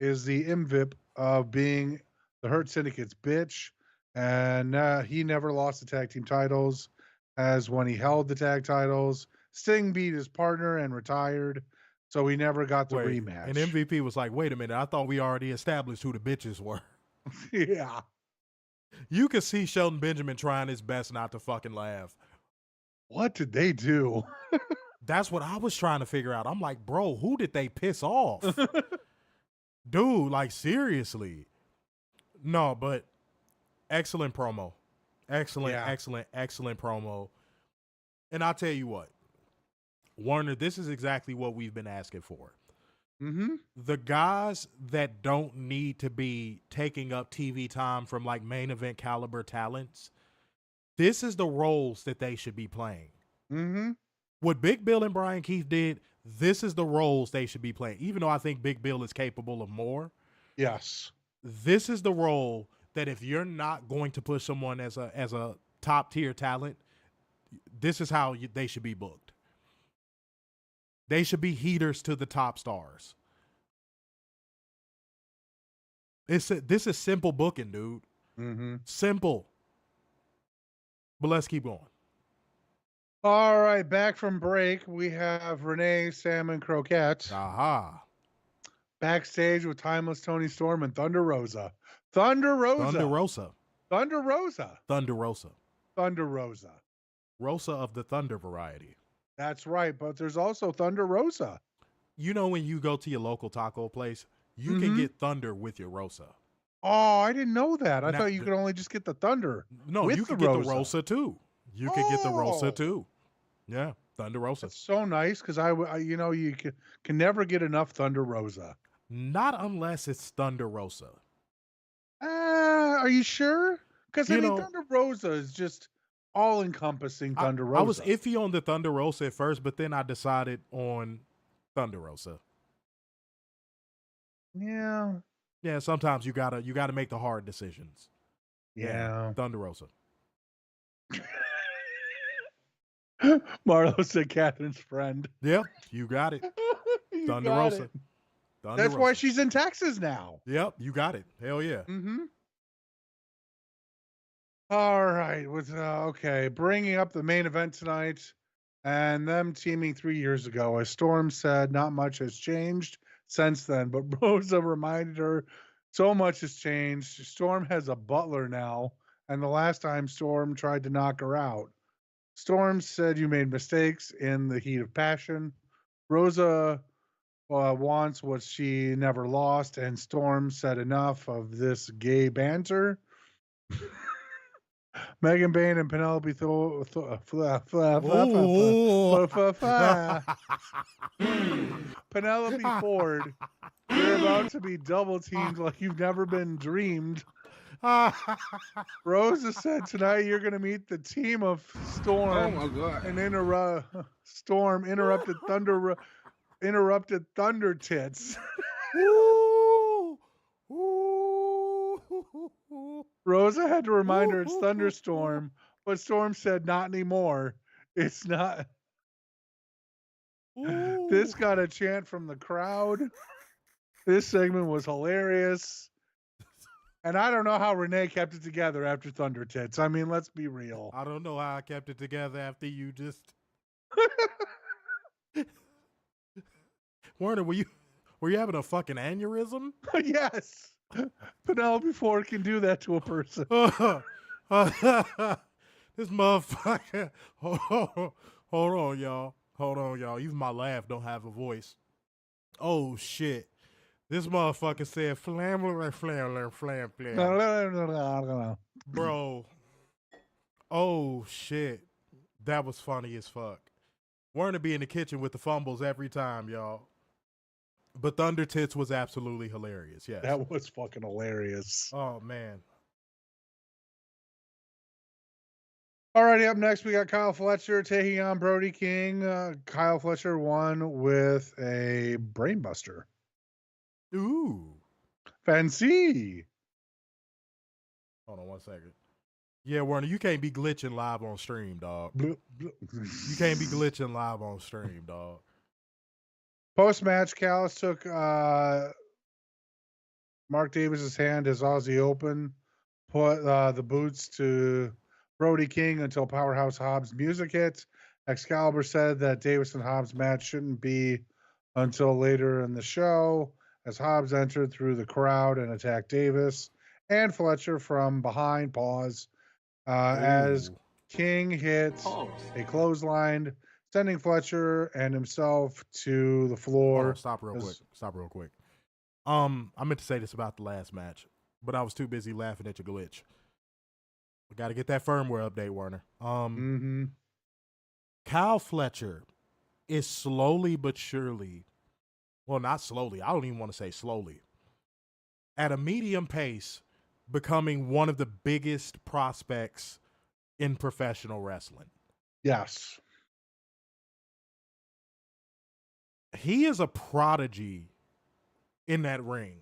is the MVP of being the Hurt Syndicate's bitch, and he never lost the tag team titles as when he held the tag titles. Sting beat his partner and retired, so he never got the rematch. And MVP was like, wait a minute, I thought we already established who the bitches were. Yeah. You could see Shelton Benjamin trying his best not to fucking laugh. What did they do? That's what I was trying to figure out. I'm like, bro, who did they piss off? Dude, like, seriously. No, but excellent promo. Excellent promo. And I'll tell you what, Warner, this is exactly what we've been asking for. Mm-hmm. The guys that don't need to be taking up TV time from like main event caliber talents, this is the roles that they should be playing. Mm-hmm. What Big Bill and Brian Keith did, this is the roles they should be playing. Even though I think Big Bill is capable of more. Yes. This is the role that if you're not going to push someone as a top tier talent, this is how they should be booked. They should be heaters to the top stars. This is simple booking, dude. Mm-hmm. Simple. But let's keep going. All right, back from break, we have Renee, Sam, and Croquette. Aha. Backstage with Timeless Tony Storm and Thunder Rosa. Thunder Rosa. Rosa of the Thunder variety. That's right, but there's also Thunder Rosa. You know when you go to your local taco place, you can get Thunder with your Rosa. Oh, I didn't know that. I thought you could only just get the Thunder. No, you could get the Rosa too. You could get the Rosa too. Yeah, Thunder Rosa. That's so nice because I you can never get enough Thunder Rosa. Not unless it's Thunder Rosa. Are you sure? Because Thunder Rosa is just all-encompassing Thunder Rosa. I was iffy on the Thunder Rosa at first, but then I decided on Thunder Rosa. Yeah. Yeah, sometimes you gotta make the hard decisions. Yeah. Thunder Rosa. Marlo said Catherine's friend. Yep, you got it. Thunder Rosa. That's why she's in Texas now. Yep, you got it. Hell yeah. Mm-hmm. All right. Bringing up the main event tonight and them teaming 3 years ago. As Storm said, not much has changed since then, but Rosa reminded her so much has changed. Storm has a butler now, and the last time Storm tried to knock her out. Storm said you made mistakes in the heat of passion. Rosa wants what she never lost, and Storm said enough of this gay banter. Megan Bayne and Penelope Penelope Ford, you're about to be double teamed like you've never been dreamed Rosa said tonight you're going to meet the team of Storm. Oh my God. And Storm interrupted Thunder Tits. Ooh. Ooh. Rosa had to remind her it's Thunderstorm, but Storm said not anymore. It's not. Ooh. This got a chant from the crowd. This segment was hilarious. And I don't know how Renee kept it together after Thunder Tits. I mean, let's be real. I don't know how I kept it together after you just. Werner, were you having a fucking aneurysm? Yes. Penelope Ford can do that to a person. This motherfucker. Hold on, y'all. Even my laugh don't have a voice. Oh, shit. This motherfucker said flam. Bro. Oh, shit. That was funny as fuck. Werner be in the kitchen with the fumbles every time, y'all. But Thunder Tits was absolutely hilarious, yes. That was fucking hilarious. Oh, man. Alrighty, up next we got Kyle Fletcher taking on Brody King. Kyle Fletcher won with a brainbuster. Ooh. Fancy. Hold on 1 second. Yeah, Werner, you can't be glitching live on stream, dog. You You can't be glitching live on stream, dog. Post-match, Callis took Mark Davis's hand as Aussie Open, put the boots to Brody King until Powerhouse Hobbs music hit. Excalibur said that Davis and Hobbs match shouldn't be until later in the show, as Hobbs entered through the crowd and attacked Davis and Fletcher from behind. As King hits a clothesline, sending Fletcher and himself to the floor. Hold on, stop real quick. I meant to say this about the last match, but I was too busy laughing at your glitch. We got to get that firmware update, Werner. Kyle Fletcher is slowly but surely, well, not slowly, I don't even want to say slowly, at a medium pace, becoming one of the biggest prospects in professional wrestling. Yes. He is a prodigy in that ring.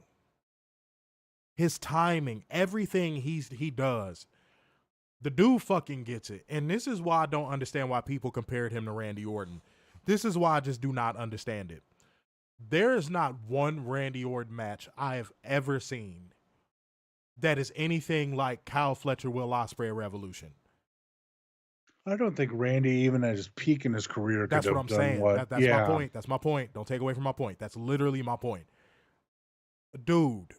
His timing, everything he does, the dude fucking gets it. And this is why I don't understand why people compared him to Randy Orton. This is why I just do not understand it. There is not one Randy Orton match I have ever seen that is anything like Kyle Fletcher, Will Ospreay Revolution. I don't think Randy, even at his peak in his career, That's could what have I'm done saying. what. That's my point. That's my point. Don't take away from my point. That's literally my point. Dude,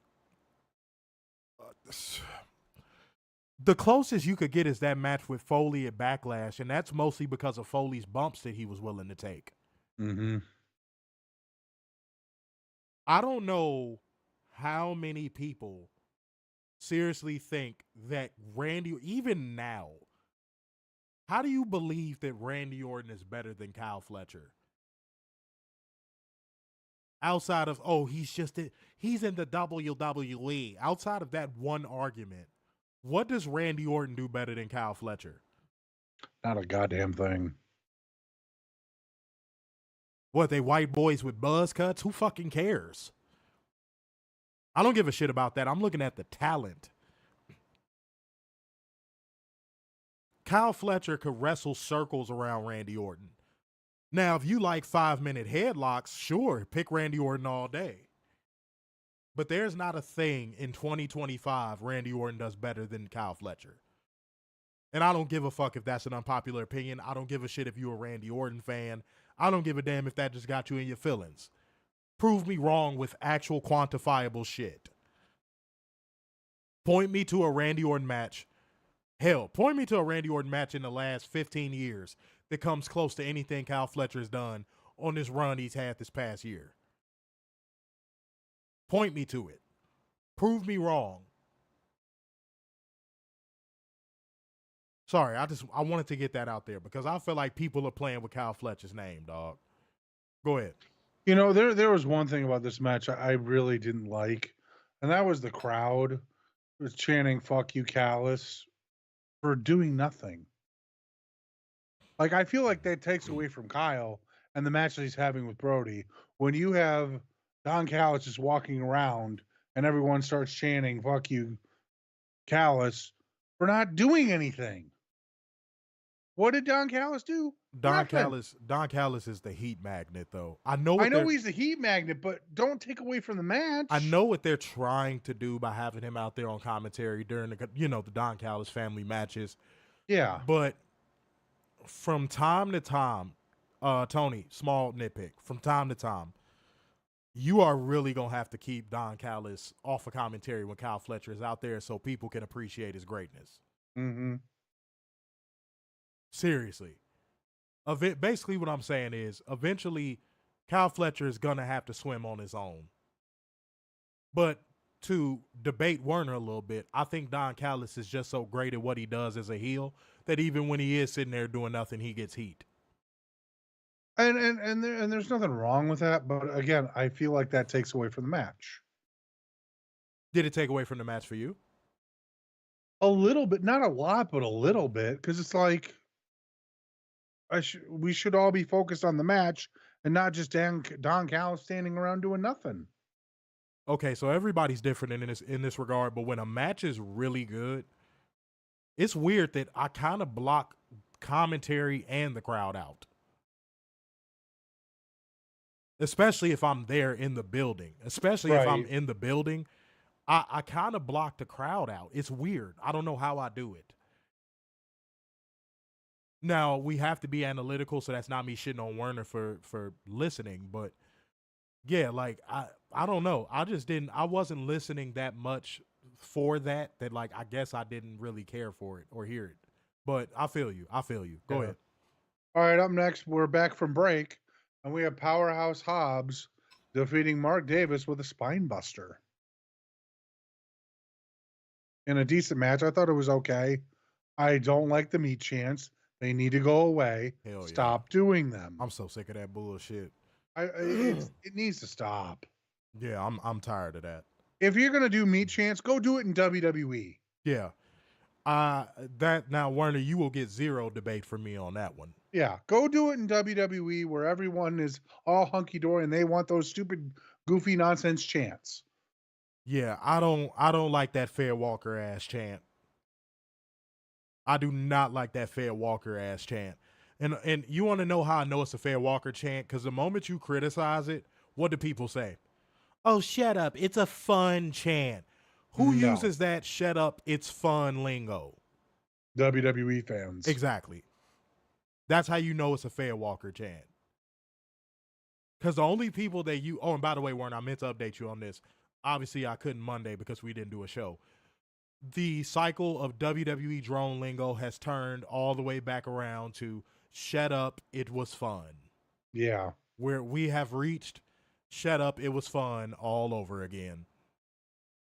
the closest you could get is that match with Foley at Backlash, and that's mostly because of Foley's bumps that he was willing to take. Mm-hmm. I don't know how many people seriously think that Randy, even now, how do you believe that Randy Orton is better than Kyle Fletcher? Outside of, he's in the WWE. Outside of that one argument, what does Randy Orton do better than Kyle Fletcher? Not a goddamn thing. What, they white boys with buzz cuts? Who fucking cares? I don't give a shit about that. I'm looking at the talent. Kyle Fletcher could wrestle circles around Randy Orton. Now, if you like 5-minute headlocks, sure, pick Randy Orton all day. But there's not a thing in 2025 Randy Orton does better than Kyle Fletcher. And I don't give a fuck if that's an unpopular opinion. I don't give a shit if you're a Randy Orton fan. I don't give a damn if that just got you in your feelings. Prove me wrong with actual quantifiable shit. Point me to a Randy Orton match. Hell, point me to a Randy Orton match in the last 15 years that comes close to anything Kyle Fletcher has done on this run he's had this past year. Point me to it. Prove me wrong. Sorry, I wanted to get that out there because I feel like people are playing with Kyle Fletcher's name, dog. Go ahead. You know, there was one thing about this match I really didn't like, and that was the crowd. was chanting "fuck you, Callus" for doing nothing. Like, I feel like that takes away from Kyle and the match that he's having with Brody. When you have Don Callis just walking around and everyone starts chanting "fuck you, Callis" for not doing anything. What did Don Callis do? Don Nothing. Callis is the heat magnet, though. I know he's the heat magnet, but don't take away from the match. I know what they're trying to do by having him out there on commentary during the Don Callis family matches. Yeah. But from time to time, Tony, small nitpick, from time to time, you are really going to have to keep Don Callis off of commentary when Kyle Fletcher is out there so people can appreciate his greatness. Mm-hmm. Seriously. Basically what I'm saying is eventually Kyle Fletcher is going to have to swim on his own. But to debate Werner a little bit, I think Don Callis is just so great at what he does as a heel that even when he is sitting there doing nothing, he gets heat. And there's nothing wrong with that, but again, I feel like that takes away from the match. Did it take away from the match for you? A little bit, not a lot, but a little bit, because it's like we should all be focused on the match and not just Don Callis standing around doing nothing. Okay, so everybody's different in this regard, but when a match is really good, it's weird that I kind of block commentary and the crowd out. Especially if I'm there in the building. Especially if I'm in the building, I kind of block the crowd out. It's weird. I don't know how I do it. Now, we have to be analytical, so that's not me shitting on Werner for listening, but yeah, like I don't know. I wasn't listening that much for that like I guess I didn't really care for it or hear it. But I feel you. Go ahead. All right, up next, we're back from break, and we have Powerhouse Hobbs defeating Mark Davis with a spine buster. In a decent match. I thought it was okay. I don't like the meat chants. They need to go away. Hell Stop doing them. I'm so sick of that bullshit. It needs to stop. Yeah, I'm tired of that. If you're gonna do meat chants, go do it in WWE. Yeah. Now, Werner, you will get zero debate from me on that one. Yeah, go do it in WWE where everyone is all hunky dory and they want those stupid, goofy nonsense chants. Yeah, I don't like that Fair Walker ass chant. I do not like that Fair Walker ass chant. And you want to know how I know it's a Fair Walker chant? Because the moment you criticize it, what do people say? Oh, shut up. It's a fun chant. Who uses that shut up, it's fun lingo? WWE fans. Exactly. That's how you know it's a Fair Walker chant. Because the only people that oh, and by the way, Warren, I meant to update you on this. Obviously, I couldn't Monday because we didn't do a show. The cycle of WWE drone lingo has turned all the way back around to shut up, it was fun. Yeah. Where we have reached shut up, it was fun all over again.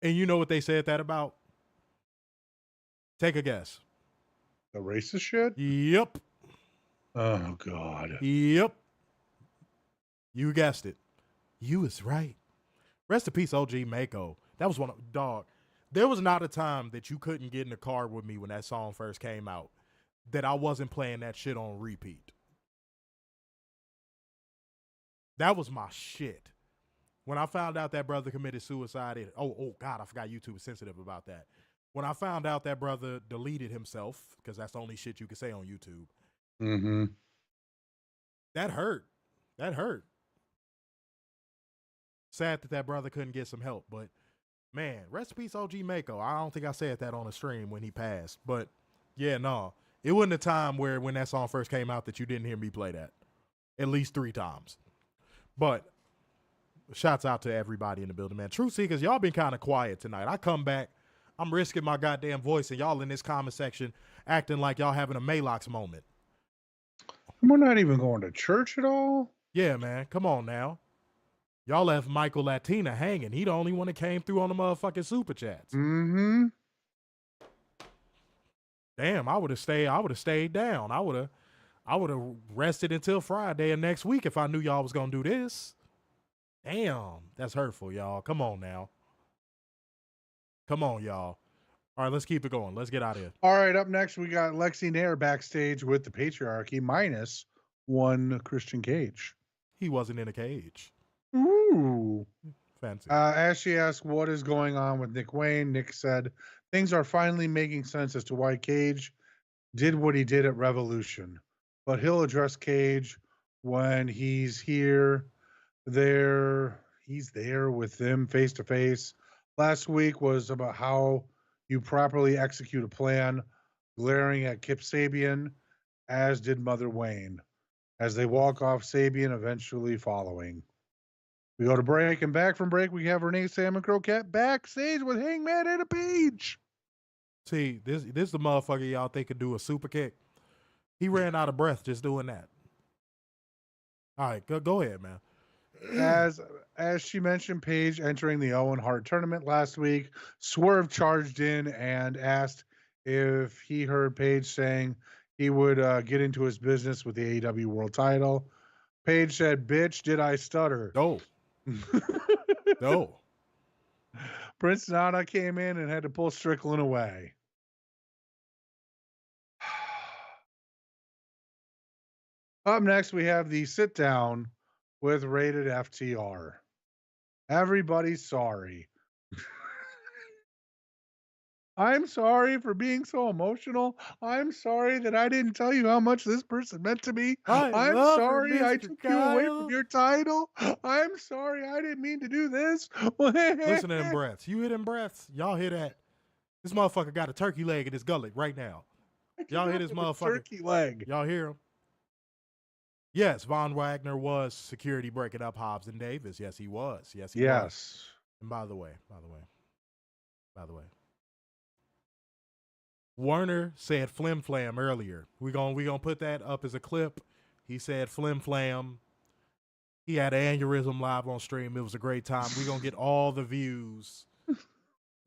And you know what they said that about? Take a guess. The racist shit? Yep. Oh, God. Yep. You guessed it. You was right. Rest in peace, OG Mako. That was one of, dog. There was not a time that you couldn't get in the car with me when that song first came out that I wasn't playing that shit on repeat. That was my shit. When I found out that brother committed suicide, oh God, I forgot YouTube was sensitive about that. When I found out that brother deleted himself, because that's the only shit you can say on YouTube. Mm-hmm. That hurt. That hurt. Sad that brother couldn't get some help, but man, rest in peace, OG Mako. I don't think I said that on the stream when he passed, but yeah, no. It wasn't a time where when that song first came out that you didn't hear me play that. At least 3 times. But shouts out to everybody in the building, man. Truth Seekers, y'all been kind of quiet tonight. I come back, I'm risking my goddamn voice, and y'all in this comment section acting like y'all having a Malox moment. We're not even going to church at all? Yeah, man. Come on now. Y'all left Michael Latina hanging. He the only one that came through on the motherfucking super chats. Mm-hmm. Damn, I would have stayed down. I would have rested until Friday of next week if I knew y'all was gonna do this. Damn, that's hurtful, y'all. Come on now. Come on, y'all. All right, let's keep it going. Let's get out of here. All right, up next we got Lexi Nair backstage with the Patriarchy minus one Christian Cage. He wasn't in a cage. Ooh. Fancy. As she asked what is going on with Nick Wayne, Nick said things are finally making sense as to why Cage did what he did at Revolution. But he'll address Cage when he's he's there with them face to face. Last week was about how you properly execute a plan, glaring at Kip Sabian, as did Mother Wayne. As they walk off, Sabian eventually following. We go to break, and back from break, we have Renee Salmon Croquette backstage with Hangman and a Page. See, this is the motherfucker y'all think could do a super kick. He ran out of breath just doing that. All right, go ahead, man. As she mentioned, Paige entering the Owen Hart tournament last week, Swerve charged in and asked if he heard Paige saying he would get into his business with the AEW World Title. Paige said, "Bitch, did I stutter?" No. No. Prince Nana came in and had to pull Strickland away. Up next, we have the sit down with Rated FTR. Everybody's sorry. I'm sorry for being so emotional. I'm sorry that I didn't tell you how much this person meant to me. I'm sorry I took you away from your title. I'm sorry I didn't mean to do this. Listen to them breaths. You hear them breaths? Y'all hear that? This motherfucker got a turkey leg in his gullet right now. Y'all hear this motherfucker? Turkey leg. Y'all hear him? Yes, Von Wagner was security breaking up Hobbs and Davis. Yes, he was. Yes, he was. And by the way. Werner said flim flam earlier. We gonna put that up as a clip. He said flim flam. He had an aneurysm live on stream. It was a great time. We gonna get all the views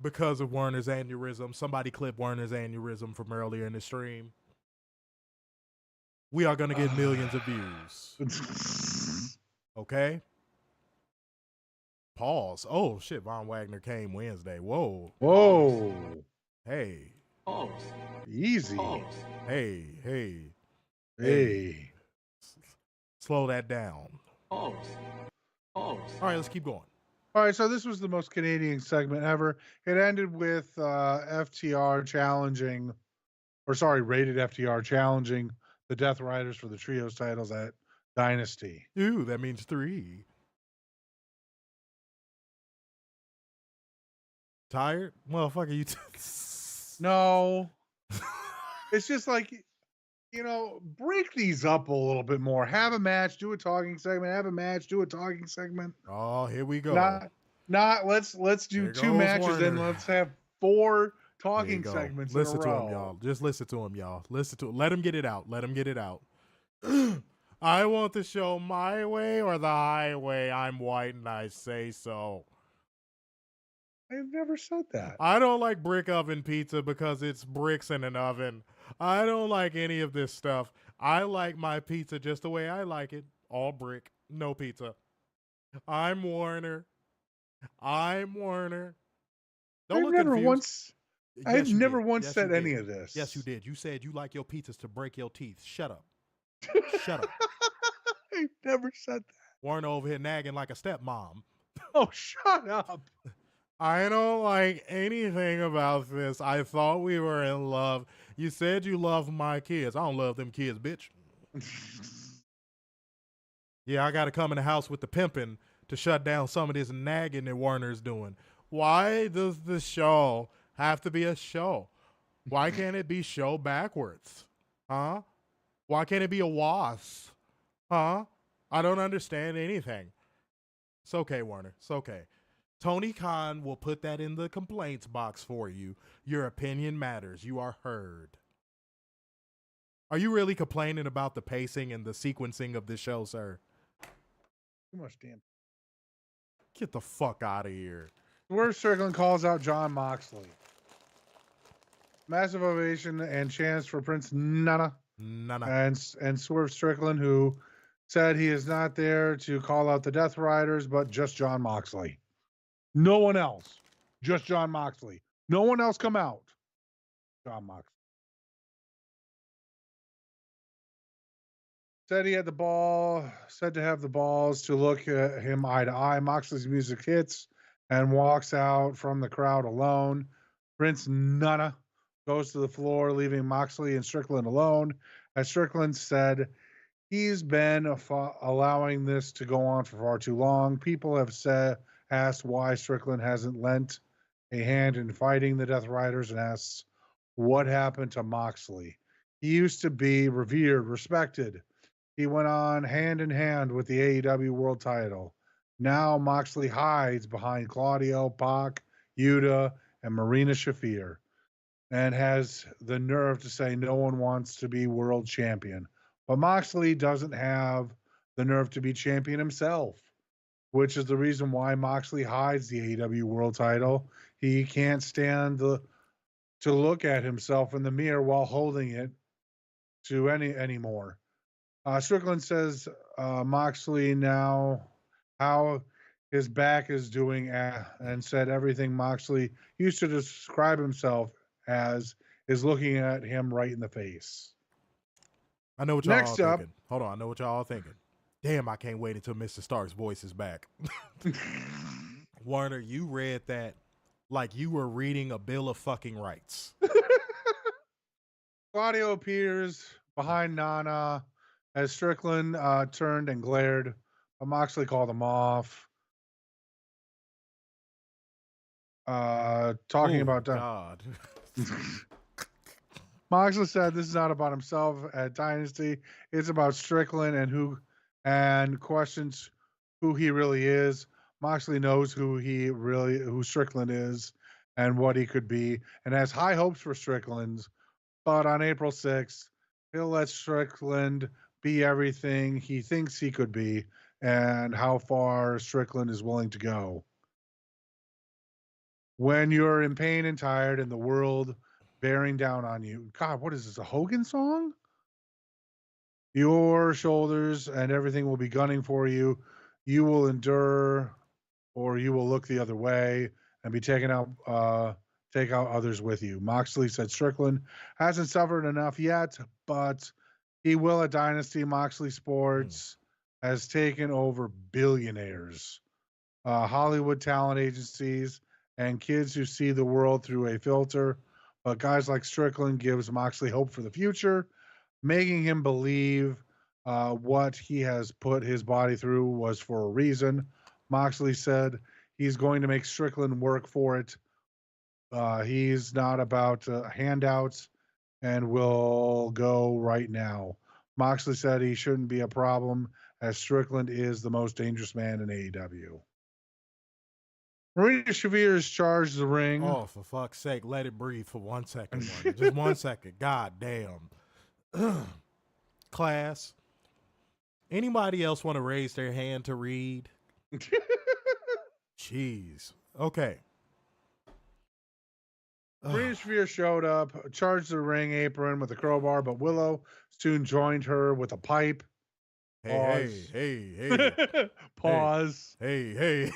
because of Werner's aneurysm. Somebody clip Werner's aneurysm from earlier in the stream. We are gonna get millions of views. Okay. Pause. Oh shit! Von Wagner came Wednesday. Whoa. Hey. Easy. Hey. Slow that down. All right, let's keep going. All right, so this was the most Canadian segment ever. It ended with FTR challenging, Rated FTR challenging the Death Riders for the Trios titles at Dynasty. Ooh, that means 3. Tired? Motherfucker, you... No. It's just like, break these up a little bit more. Have a match, do a talking segment. Have a match, do a talking segment. Oh, here we go. Not let's do 2 matches Warner. And let's have 4 talking segments listen in a row. To him, y'all. Just listen to him, y'all. Listen to him. Let him get it out. I want the show my way or the highway. I'm white and I say so. I've never said that. I don't like brick oven pizza because it's bricks in an oven. I don't like any of this stuff. I like my pizza just the way I like it. All brick, no pizza. I'm Warner. Don't look confused. I've never once said any of this. Yes, you did. You said you like your pizzas to break your teeth. Shut up. I never said that. Warner over here nagging like a stepmom. Oh, shut up. I don't like anything about this. I thought we were in love. You said you love my kids. I don't love them kids, bitch. Yeah, I got to come in the house with the pimping to shut down some of this nagging that Warner's doing. Why does the show have to be a show? Why can't it be show backwards? Huh? Why can't it be a was? Huh? I don't understand anything. It's okay, Warner. It's okay. Tony Khan will put that in the complaints box for you. Your opinion matters. You are heard. Are you really complaining about the pacing and the sequencing of this show, sir? Too much damn. Get the fuck out of here. Swerve Strickland calls out Jon Moxley. Massive ovation and chants for Prince Nana. And Swerve Strickland, who said he is not there to call out the Death Riders, but just Jon Moxley. No one else. Just Jon Moxley. No one else come out. Jon Moxley. Said he had the ball, said to have the balls to look at him eye to eye. Moxley's music hits and walks out from the crowd alone. Prince Nana goes to the floor, leaving Moxley and Strickland alone. As Strickland said, he's been allowing this to go on for far too long. People have asked why Strickland hasn't lent a hand in fighting the Death Riders and asks what happened to Moxley. He used to be revered, respected. He went on hand in hand with the AEW World Title. Now Moxley hides behind Claudio, Pac, Yuta, and Marina Shafir, and has the nerve to say no one wants to be world champion. But Moxley doesn't have the nerve to be champion himself, which is the reason why Moxley hides the AEW World Title. He can't stand to look at himself in the mirror while holding it anymore. Strickland says Moxley now how his back is doing and said everything Moxley used to describe himself as is looking at him right in the face. I know what y'all Next all up, thinking. Hold on, I know what y'all all thinking. Damn, I can't wait until Mr. Stark's voice is back. Warner, you read that like you were reading a Bill of fucking Rights. Claudio appears behind Nana as Strickland turned and glared, but Moxley called him off. Talking about God. Moxley said this is not about himself at Dynasty. It's about Strickland and questions who he really is. Moxley knows who Strickland is and what he could be, and has high hopes for Strickland. But on April 6th, he'll let Strickland be everything he thinks he could be and how far Strickland is willing to go. When you're in pain and tired and the world bearing down on you. God, what is this, a Hogan song? Your shoulders and everything will be gunning for you. You will endure or you will look the other way and be take out others with you. Moxley said Strickland hasn't suffered enough yet, but he will at Dynasty. Moxley Sports has taken over billionaires, Hollywood talent agencies, and kids who see the world through a filter. But guys like Strickland gives Moxley hope for the future, making him believe what he has put his body through was for a reason. Moxley said he's going to make Strickland work for it. He's not about handouts and will go right now. Moxley said he shouldn't be a problem as Strickland is the most dangerous man in AEW. Marina Shafir has charged the ring. Oh, for fuck's sake, let it breathe for 1 second. Marty. Just 1 second. God damn. Class. Anybody else want to raise their hand to read? Jeez. Okay. Marina Shafir showed up, charged the ring apron with a crowbar, but Willow soon joined her with a pipe. Hey. Pause. Hey.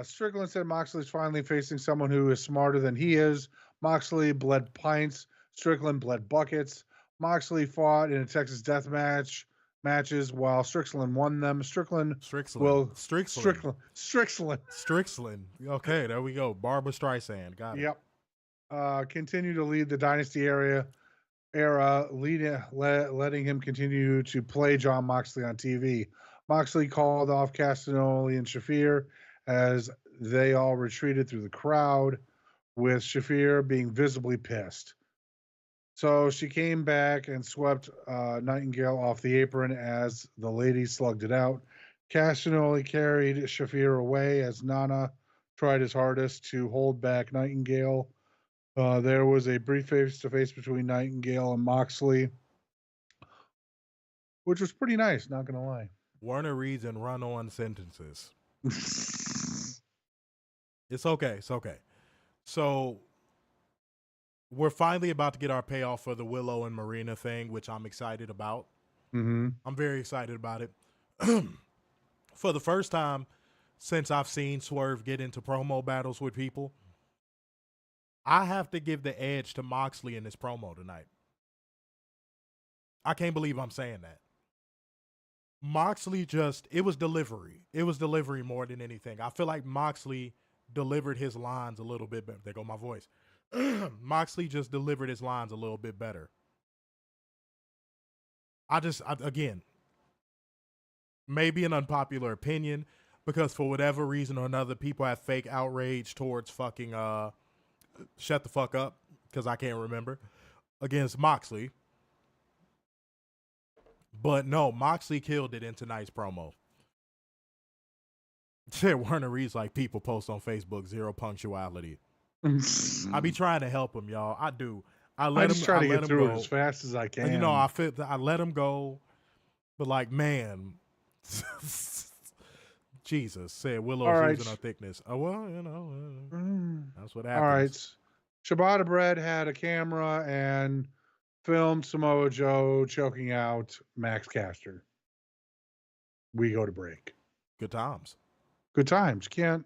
Strickland said Moxley's finally facing someone who is smarter than he is. Moxley bled pints. Strickland bled buckets. Moxley fought in a Texas death matches while Strickland won them. Strickland. Okay, there we go. Barbara Streisand. Got it. Yep. Continue to lead the Dynasty era, letting him continue to play Jon Moxley on TV. Moxley called off Castagnoli and Shafir as they all retreated through the crowd, with Shafir being visibly pissed. So she came back and swept Nightingale off the apron as the ladies slugged it out. Castagnoli carried Shafir away as Nana tried his hardest to hold back Nightingale. There was a brief face-to-face between Nightingale and Moxley, which was pretty nice, not going to lie. Warner reads and run-on sentences. It's okay. So we're finally about to get our payoff for the Willow and Marina thing, which I'm excited about. Mm-hmm. I'm very excited about it. For the first time, since I've seen Swerve get into promo battles with people. I have to give the edge to Moxley in this promo tonight. I can't believe I'm saying that. Moxley it was delivery. It was delivery more than anything. I feel like Moxley delivered his lines a little bit better. There go my voice. Moxley just delivered his lines a little bit better. Again, maybe an unpopular opinion, because for whatever reason or another, people have fake outrage towards fucking shut the fuck up, because I can't remember, against Moxley. But no, Moxley killed it in tonight's promo. Werner Reed's like, people post on Facebook, 0 punctuality. I be trying to help him, y'all. I do. I just try to get through it as fast as I can. You know, I let him go, but like, man, Jesus said Willow's losing her thickness. Oh well, you know, that's what happens. All right, Ciabatta Bread had a camera and filmed Samoa Joe choking out Max Caster. We go to break. Good times. Good times. Can't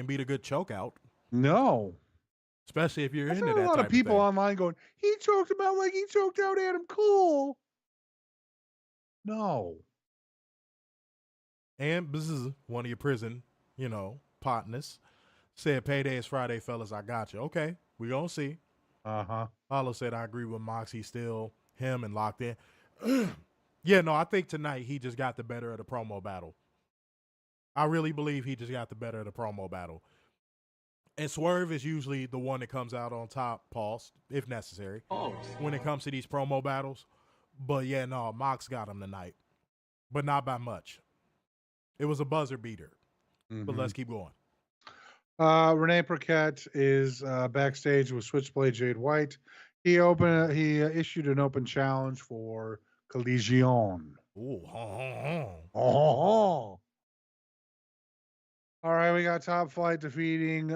beat a good choke out. No. Especially if you're into that. A lot type of people thing. online going, he choked him out like he choked out Adam Cole. No. And this is one of your prison, partners. Said, payday is Friday, fellas. I got you. Okay, we gonna see. Hollow said, I agree with Mox. He's still him and locked in. Yeah, no, I think tonight he just got the better of the promo battle. I really believe he just got the better of the promo battle. And Swerve is usually the one that comes out on top, pause, if necessary, when it comes to these promo battles. But yeah, no, Mox got him tonight, but not by much. It was a buzzer beater, but let's keep going. Renee Paquette is backstage with Switchblade Jade White. He issued an open challenge for Collision. All right, we got Top Flight defeating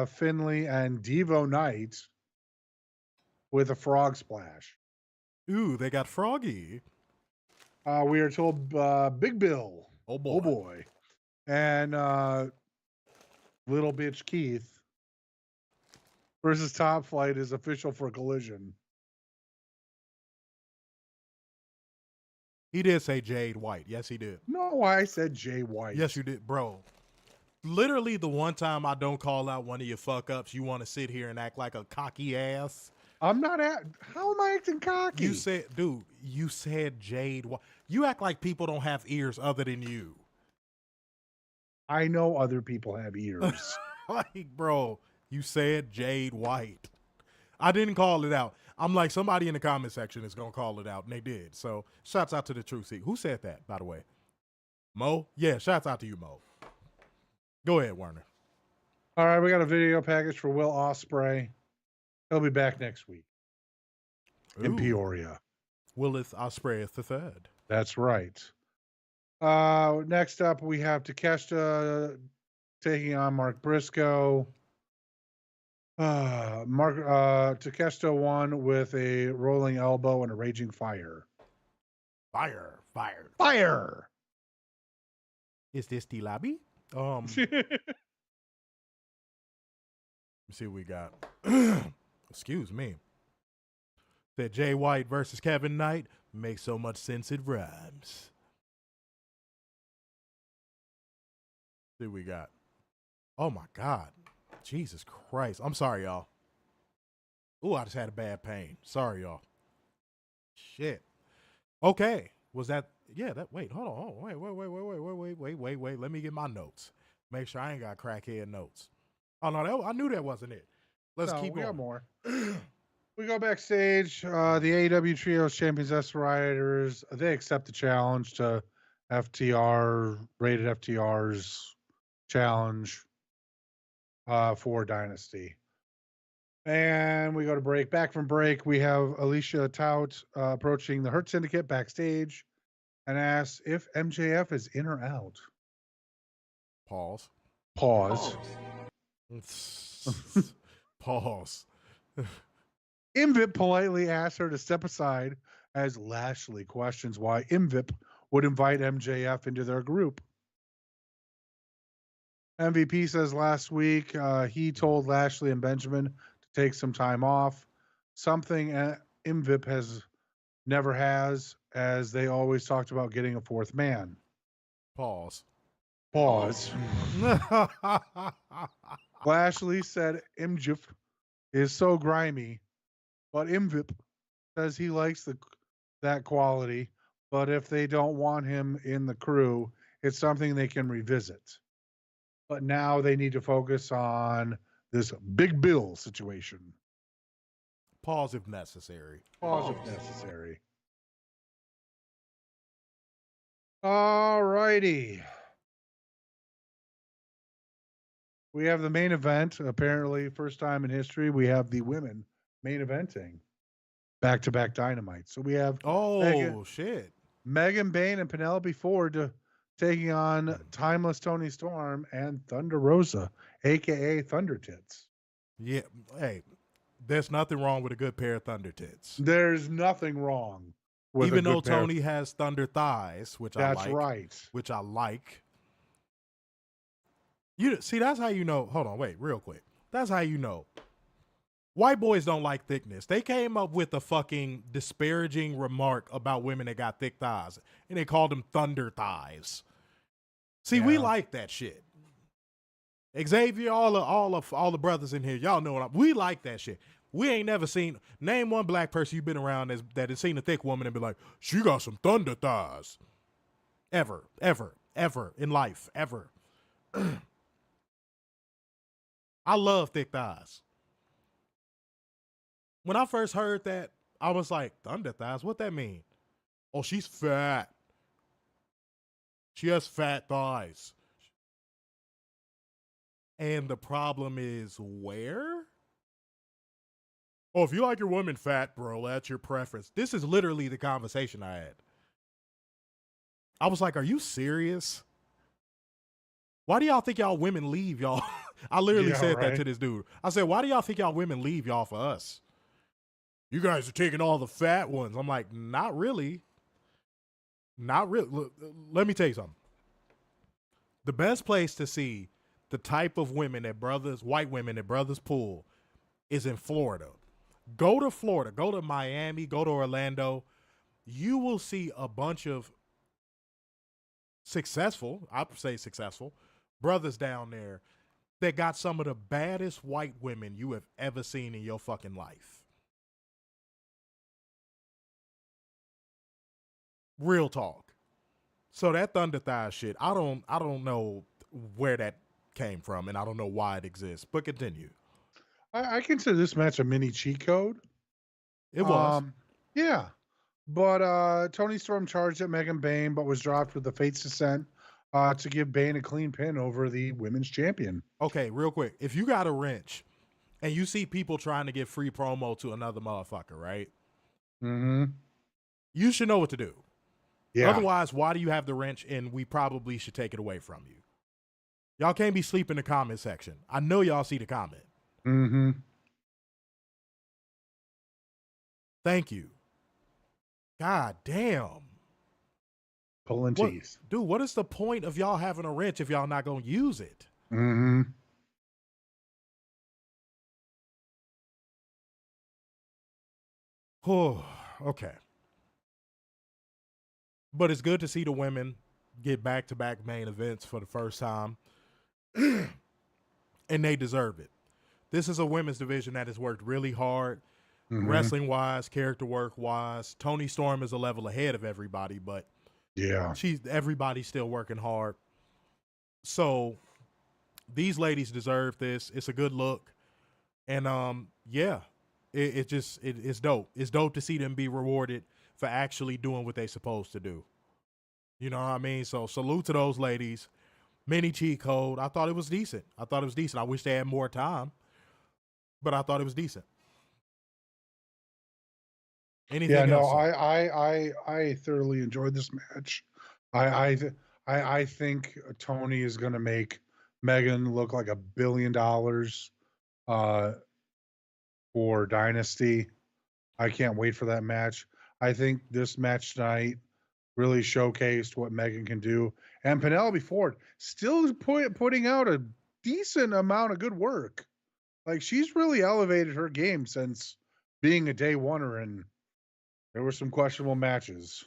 Finley and Devo Knight with a frog splash. Ooh, they got Froggy. We are told Big Bill. Oh boy. Oh boy. And Little Bitch Keith versus Top Flight is official for Collision. He did say Jade White. Yes, he did. No, I said Jay White. Yes, you did, bro. Literally the one time I don't call out one of your fuck ups, you want to sit here and act like a cocky ass. I'm not how am I acting cocky? You said Jade White. You act like people don't have ears other than you. I know other people have ears. Like, bro, you said Jade White. I didn't call it out. I'm like, somebody in the comment section is going to call it out, and they did. So, shouts out to the Truth Seek. Who said that, by the way? Mo? Yeah, shouts out to you, Mo. Go ahead, Werner. All right, we got a video package for Will Ospreay. He'll be back next week in Peoria. Willith Ospreay the third. That's right. Next up, we have Takeshita taking on Mark Briscoe. Takeshita won with a rolling elbow and a raging fire. Fire! Is this the lobby? Let's see what we got. Excuse me. That Jay White versus Kevin Knight makes so much sense it rhymes. See what we got. Oh my God. Jesus Christ. I'm sorry, y'all. Ooh, I just had a bad pain. Sorry, y'all. Shit. Okay. Was that, wait, hold on. Wait. Let me get my notes. Make sure I ain't got crackhead notes. Oh, no, I knew that wasn't it. Let's keep going. We got more. We go backstage. The AEW Trios Champions S Riders, they accept the challenge to rated FTR's challenge for Dynasty. And we go to break. Back from break, we have Alicia Tout approaching the Hurt Syndicate backstage and asks if MJF is in or out. Pause. Pause. MVIP politely asks her to step aside as Lashley questions why MVIP would invite MJF into their group. MVP says last week he told Lashley and Benjamin to take some time off, something MVIP never has, as they always talked about getting a fourth man. Pause. Lashley said MJF is so grimy, but MVIP says he likes that quality, but if they don't want him in the crew, it's something they can revisit. But now they need to focus on this Big Bill situation. Pause if necessary. Pause if necessary. All righty. We have the main event. Apparently, first time in history, we have the women main eventing back-to-back Dynamite. So we have shit. Megan Bayne and Penelope Ford taking on Timeless Tony Storm and Thunder Rosa, aka Thunder Tits. Yeah, hey, there's nothing wrong with a good pair of Thunder Tits. There's nothing wrong with even though Tony has Thunder thighs, which I like. That's right. Which I like. You see, that's how you know. Hold on, wait, real quick. That's how you know. White boys don't like thickness. They came up with a fucking disparaging remark about women that got thick thighs, and they called them thunder thighs. See, we like that shit. Xavier, all the brothers in here, y'all know we like that shit. We ain't never seen, name one black person you've been around that has seen a thick woman and be like, she got some thunder thighs. Ever in life, ever. I love thick thighs. When I first heard that, I was like, thunder thighs? What that mean? Oh, she's fat. She has fat thighs. And the problem is where? Oh, if you like your woman fat, bro, that's your preference. This is literally the conversation I had. I was like, are you serious? Why do y'all think y'all women leave y'all? I literally said that to this dude. I said, why do y'all think y'all women leave y'all for us? You guys are taking all the fat ones. I'm like, not really. Not really. Look, let me tell you something. The best place to see the type of women that white women that brothers pull is in Florida. Go to Florida. Go to Miami. Go to Orlando. You will see a bunch of successful brothers down there that got some of the baddest white women you have ever seen in your fucking life. Real talk. So that thunder thigh shit, I don't know where that came from, and I don't know why it exists. But continue. I consider this match a mini cheat code. It was. Yeah. But Tony Storm charged at Megan Bayne, but was dropped with the Fates Descent to give Bayne a clean pin over the women's champion. Okay, real quick. If you got a wrench and you see people trying to get free promo to another motherfucker, right? Mm-hmm. You should know what to do. Yeah. Otherwise, why do you have the wrench and we probably should take it away from you? Y'all can't be sleeping in the comment section. I know y'all see the comment. Mm-hmm. Thank you. God damn. Pulling teeth. Dude, what is the point of y'all having a wrench if y'all not going to use it? Mm-hmm. Oh, okay. But it's good to see the women get back-to-back main events for the first time. And they deserve it. This is a women's division that has worked really hard, wrestling-wise, character work-wise. Toni Storm is a level ahead of everybody, but everybody's still working hard. So these ladies deserve this. It's a good look. And it's dope. It's dope to see them be rewarded for actually doing what they're supposed to do. You know what I mean? So salute to those ladies. Mini cheat code. I thought it was decent. I wish they had more time, but I thought it was decent. Anything else? I thoroughly enjoyed this match. I think Tony is going to make Megan look like $1 billion for Dynasty. I can't wait for that match. I think this match tonight really showcased what Megan can do. And Penelope Ford still putting out a decent amount of good work. Like, she's really elevated her game since being a day oneer, and there were some questionable matches.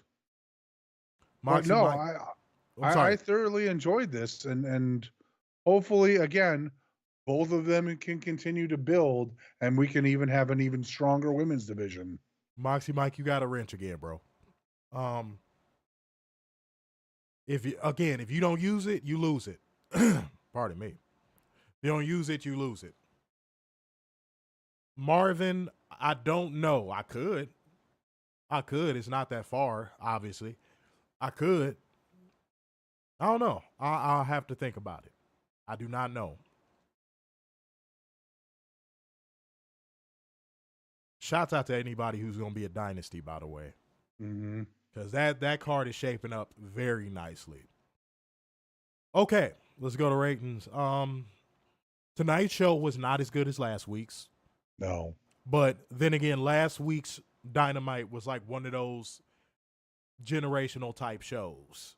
Moxie But no, Mike. I thoroughly enjoyed this, and hopefully, again, both of them can continue to build, and we can even have an even stronger women's division. Moxie Mike, you got a wrench again, bro. If you don't use it, you lose it. Pardon me. If you don't use it, you lose it. Marvin, I don't know. I could. It's not that far, obviously. I could. I don't know. I'll have to think about it. I do not know. Shouts out to anybody who's going to be a dynasty, by the way. Because that card is shaping up very nicely. Okay, let's go to ratings. Tonight's show was not as good as last week's. No. But then again, last week's Dynamite was like one of those generational type shows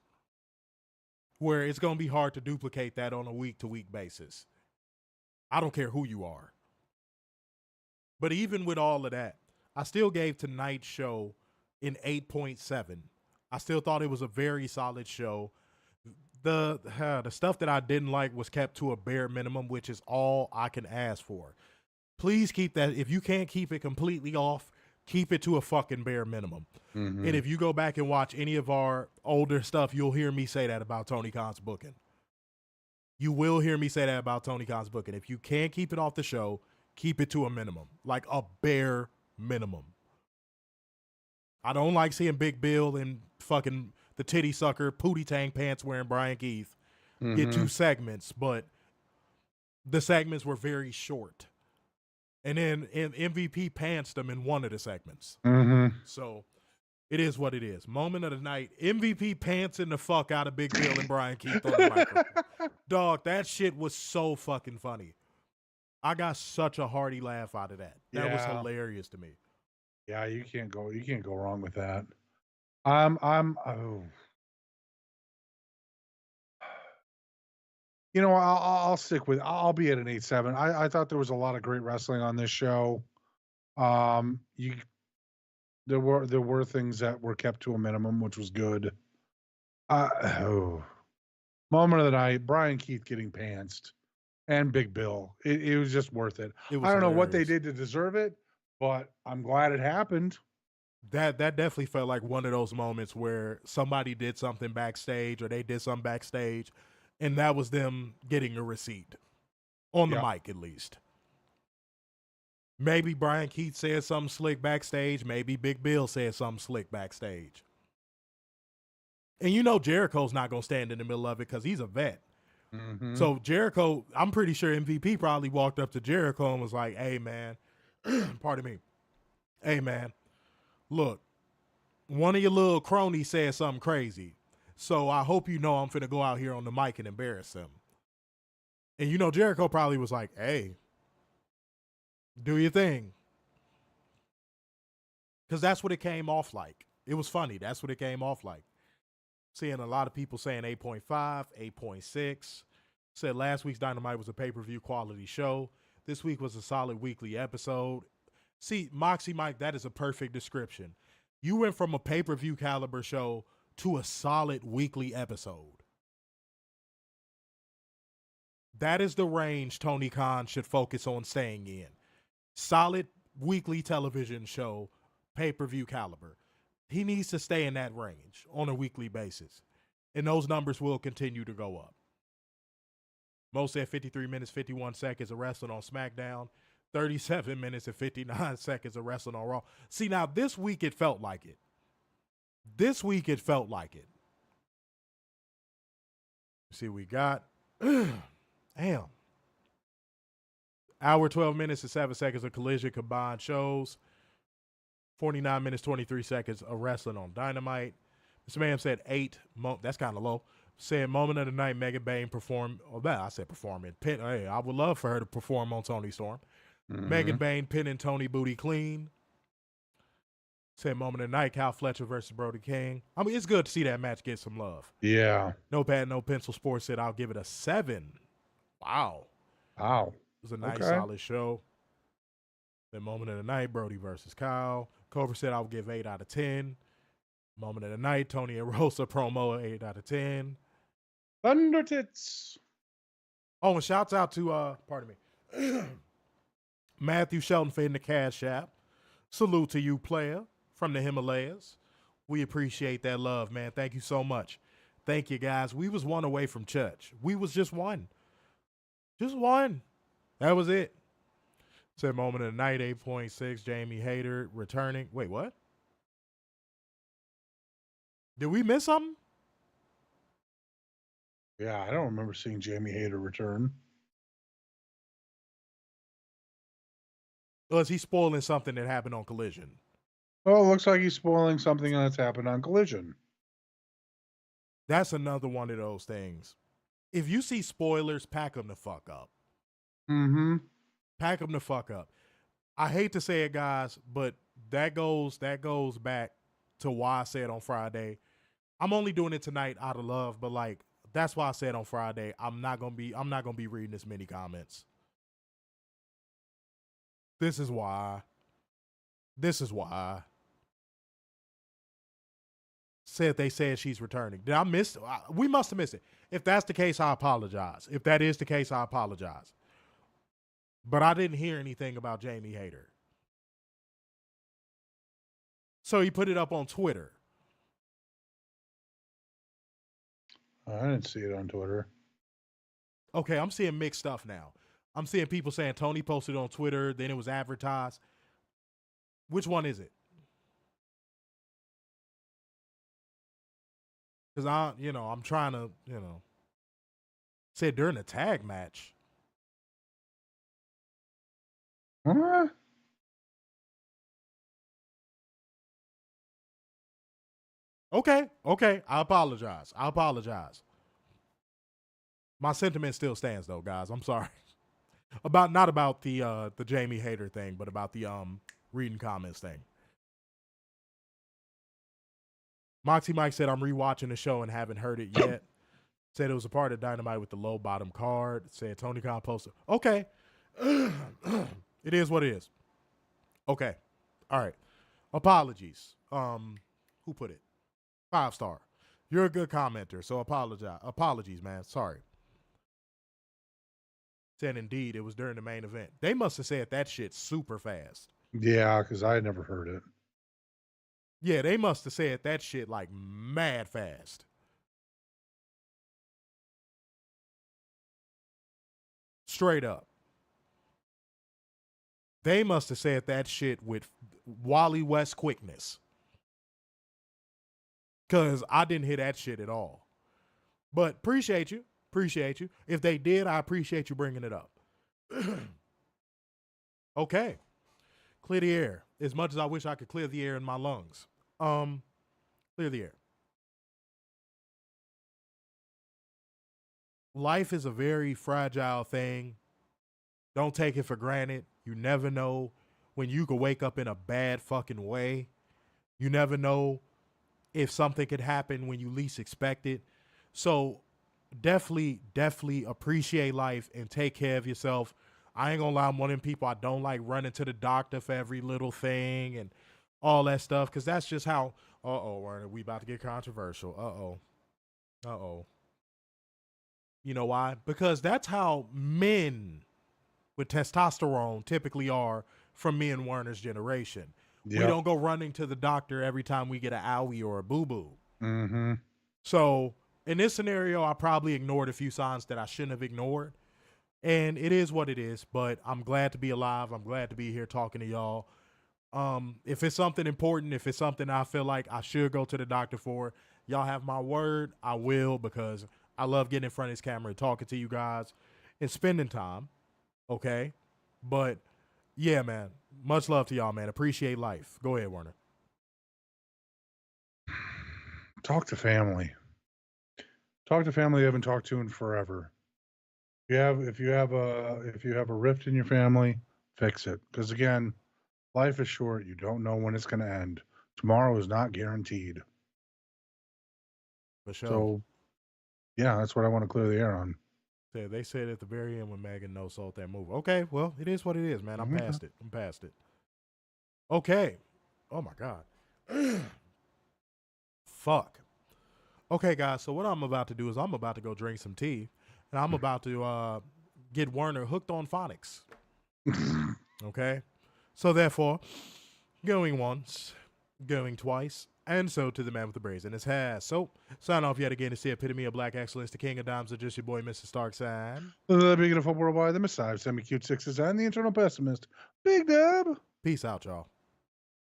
where it's going to be hard to duplicate that on a week-to-week basis. I don't care who you are. But even with all of that, I still gave tonight's show an 8.7. I still thought it was a very solid show. The stuff that I didn't like was kept to a bare minimum, which is all I can ask for. Please keep that. If you can't keep it completely off, keep it to a fucking bare minimum. And if you go back and watch any of our older stuff, you'll hear me say that about Tony Khan's booking. You will hear me say that about Tony Khan's booking. If you can't keep it off the show, keep it to a minimum, like a bare minimum. I don't like seeing Big Bill and fucking the titty sucker, pootie tang pants wearing Brian Keith get 2 segments, but the segments were very short. And then MVP pantsed them in one of the segments. So it is what it is. Moment of the night, MVP pantsing the fuck out of Big Bill and Brian Keith on the microphone. Dog, that shit was so fucking funny. I got such a hearty laugh out of that. That was hilarious to me. Yeah, you can't go wrong with that. You know, I'll stick with. I'll be at an 8.7. I thought there was a lot of great wrestling on this show. There were things that were kept to a minimum, which was good. Moment of the night, Brian Keith getting pantsed, and Big Bill. It was just worth it. I don't know what they did to deserve it, but I'm glad it happened. That definitely felt like one of those moments where somebody did something backstage or they did something backstage, and that was them getting a receipt on the mic, at least. Maybe Brian Keith said something slick backstage. Maybe Big Bill said something slick backstage. And you know Jericho's not going to stand in the middle of it because he's a vet. So Jericho, I'm pretty sure MVP probably walked up to Jericho and was like, hey, man, pardon me. Hey, man, look, one of your little cronies said something crazy. So I hope you know I'm finna go out here on the mic and embarrass him. And you know Jericho probably was like, hey, do your thing. Because that's what it came off like. It was funny. That's what it came off like. Seeing a lot of people saying 8.5, 8.6. Said last week's Dynamite was a pay-per-view quality show. This week was a solid weekly episode. See, Moxie Mike, that is a perfect description. You went from a pay-per-view caliber show to a solid weekly episode. That is the range Tony Khan should focus on staying in. Solid weekly television show, pay-per-view caliber. He needs to stay in that range on a weekly basis. And those numbers will continue to go up. Most said 53 minutes, 51 seconds of wrestling on SmackDown. 37 minutes and 59 seconds of wrestling on Raw. See, now this week it felt like it. See what we got. Damn. Hour, 12 minutes and 7 seconds of Collision combined shows. 49 minutes, 23 seconds of wrestling on Dynamite. This man said 8. That's kind of low. Said moment of the night, Megan Bayne performed. Oh, I said performing. Hey, I would love for her to perform on Toni Storm. Megan Bayne pinning Toni booty clean. Said moment of the night, Cal Fletcher versus Brody King. I mean, it's good to see that match get some love. Yeah. No Pad, No Pencil Sports said I'll give it a 7. Wow. Wow. It was a nice, Okay. solid show. The moment of the night, Brody versus Kyle. Cobra said I'll give 8 out of 10. Moment of the night, Tony and Rosa promo, 8 out of 10. Thunder Tits. Oh, and shouts out to, pardon me, Matthew Shelton for hitting the Cash App. Salute to you, player, from the Himalayas. We appreciate that love, man. Thank you so much. Thank you, guys. We was 1 away from church. We was just 1. Just 1. That was it. Said moment of the night, 8.6. Jamie Hayter returning. Wait, what? Did we miss something? Yeah, I don't remember seeing Jamie Hayter return. Or is he spoiling something that happened on Collision? Well, it looks like he's spoiling something that's happened on Collision. That's another one of those things. If you see spoilers, pack them the fuck up. Mm-hmm. Pack them the fuck up. I hate to say it, guys, but that goes back to why I said on Friday. I'm only doing it tonight out of love, but like that's why I said on Friday I'm not gonna be reading this many comments. This is why. Said they said she's returning. Did I miss? We must have missed it. If that's the case, I apologize. If that is the case, I apologize. But I didn't hear anything about Jamie Hayter. So he put it up on Twitter. I didn't see it on Twitter. Okay, I'm seeing mixed stuff now. I'm seeing people saying Tony posted on Twitter, then it was advertised. Which one is it? Because I'm trying to, said during a tag match. Huh? Okay. I apologize. My sentiment still stands though, guys. I'm sorry. Not about the Jamie Hayter thing, but about the reading comments thing. Moxie Mike said I'm rewatching the show and haven't heard it yet. Said it was a part of Dynamite with the low bottom card. Said Tony Khan posted. Okay. It is what it is. Okay. All right. Apologies. Who put it? 5-star. You're a good commenter, so apologies, man. Sorry. Said indeed it was during the main event. They must have said that shit super fast. Yeah, because I had never heard it. Yeah, they must have said that shit like mad fast. Straight up. They must have said that shit with Wally West quickness. Because I didn't hear that shit at all. But appreciate you. If they did, I appreciate you bringing it up. Okay. Clear the air. As much as I wish I could clear the air in my lungs. Clear the air. Life is a very fragile thing. Don't take it for granted. You never know when you could wake up in a bad fucking way. You never know if something could happen when you least expect it. So definitely appreciate life and take care of yourself. I ain't gonna lie, I'm one of them people I don't like running to the doctor for every little thing and all that stuff, because that's just how, Werner, we about to get controversial. You know why? Because that's how men with testosterone typically are from me and Werner's generation. Yep. We don't go running to the doctor every time we get an owie or a boo-boo. Mm-hmm. So in this scenario, I probably ignored a few signs that I shouldn't have ignored. And it is what it is, but I'm glad to be alive. I'm glad to be here talking to y'all. If it's something important, if it's something I feel like I should go to the doctor for, y'all have my word, I will, because I love getting in front of this camera and talking to you guys and spending time. Okay? But yeah, man, much love to y'all, man. Appreciate life. Go ahead, Werner. Talk to family. Talk to family you haven't talked to in forever. If you have a rift in your family, fix it. Because again, life is short. You don't know when it's going to end. Tomorrow is not guaranteed. For sure. So, yeah, that's what I want to clear the air on. They said at the very end when Megan no sold that move. Okay, well, it is what it is, man. I'm past it. I'm past it. Okay. Oh, my God. Fuck. Okay, guys, so what I'm about to do is I'm about to go drink some tea, and I'm about to get Werner hooked on phonics. Okay? So, therefore, going once, going twice, and so to the man with the braids in his hair. So, sign off yet again to see Epitome of Black Excellence, the King of Dimes, just your boy, Mr. Starkside. The beautiful worldwide, the Messiah, semi-cute sixes, and the internal pessimist, Big Dub. Peace out, y'all.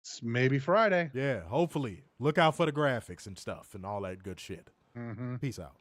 It's maybe Friday. Yeah, hopefully. Look out for the graphics and stuff and all that good shit. Mm-hmm. Peace out.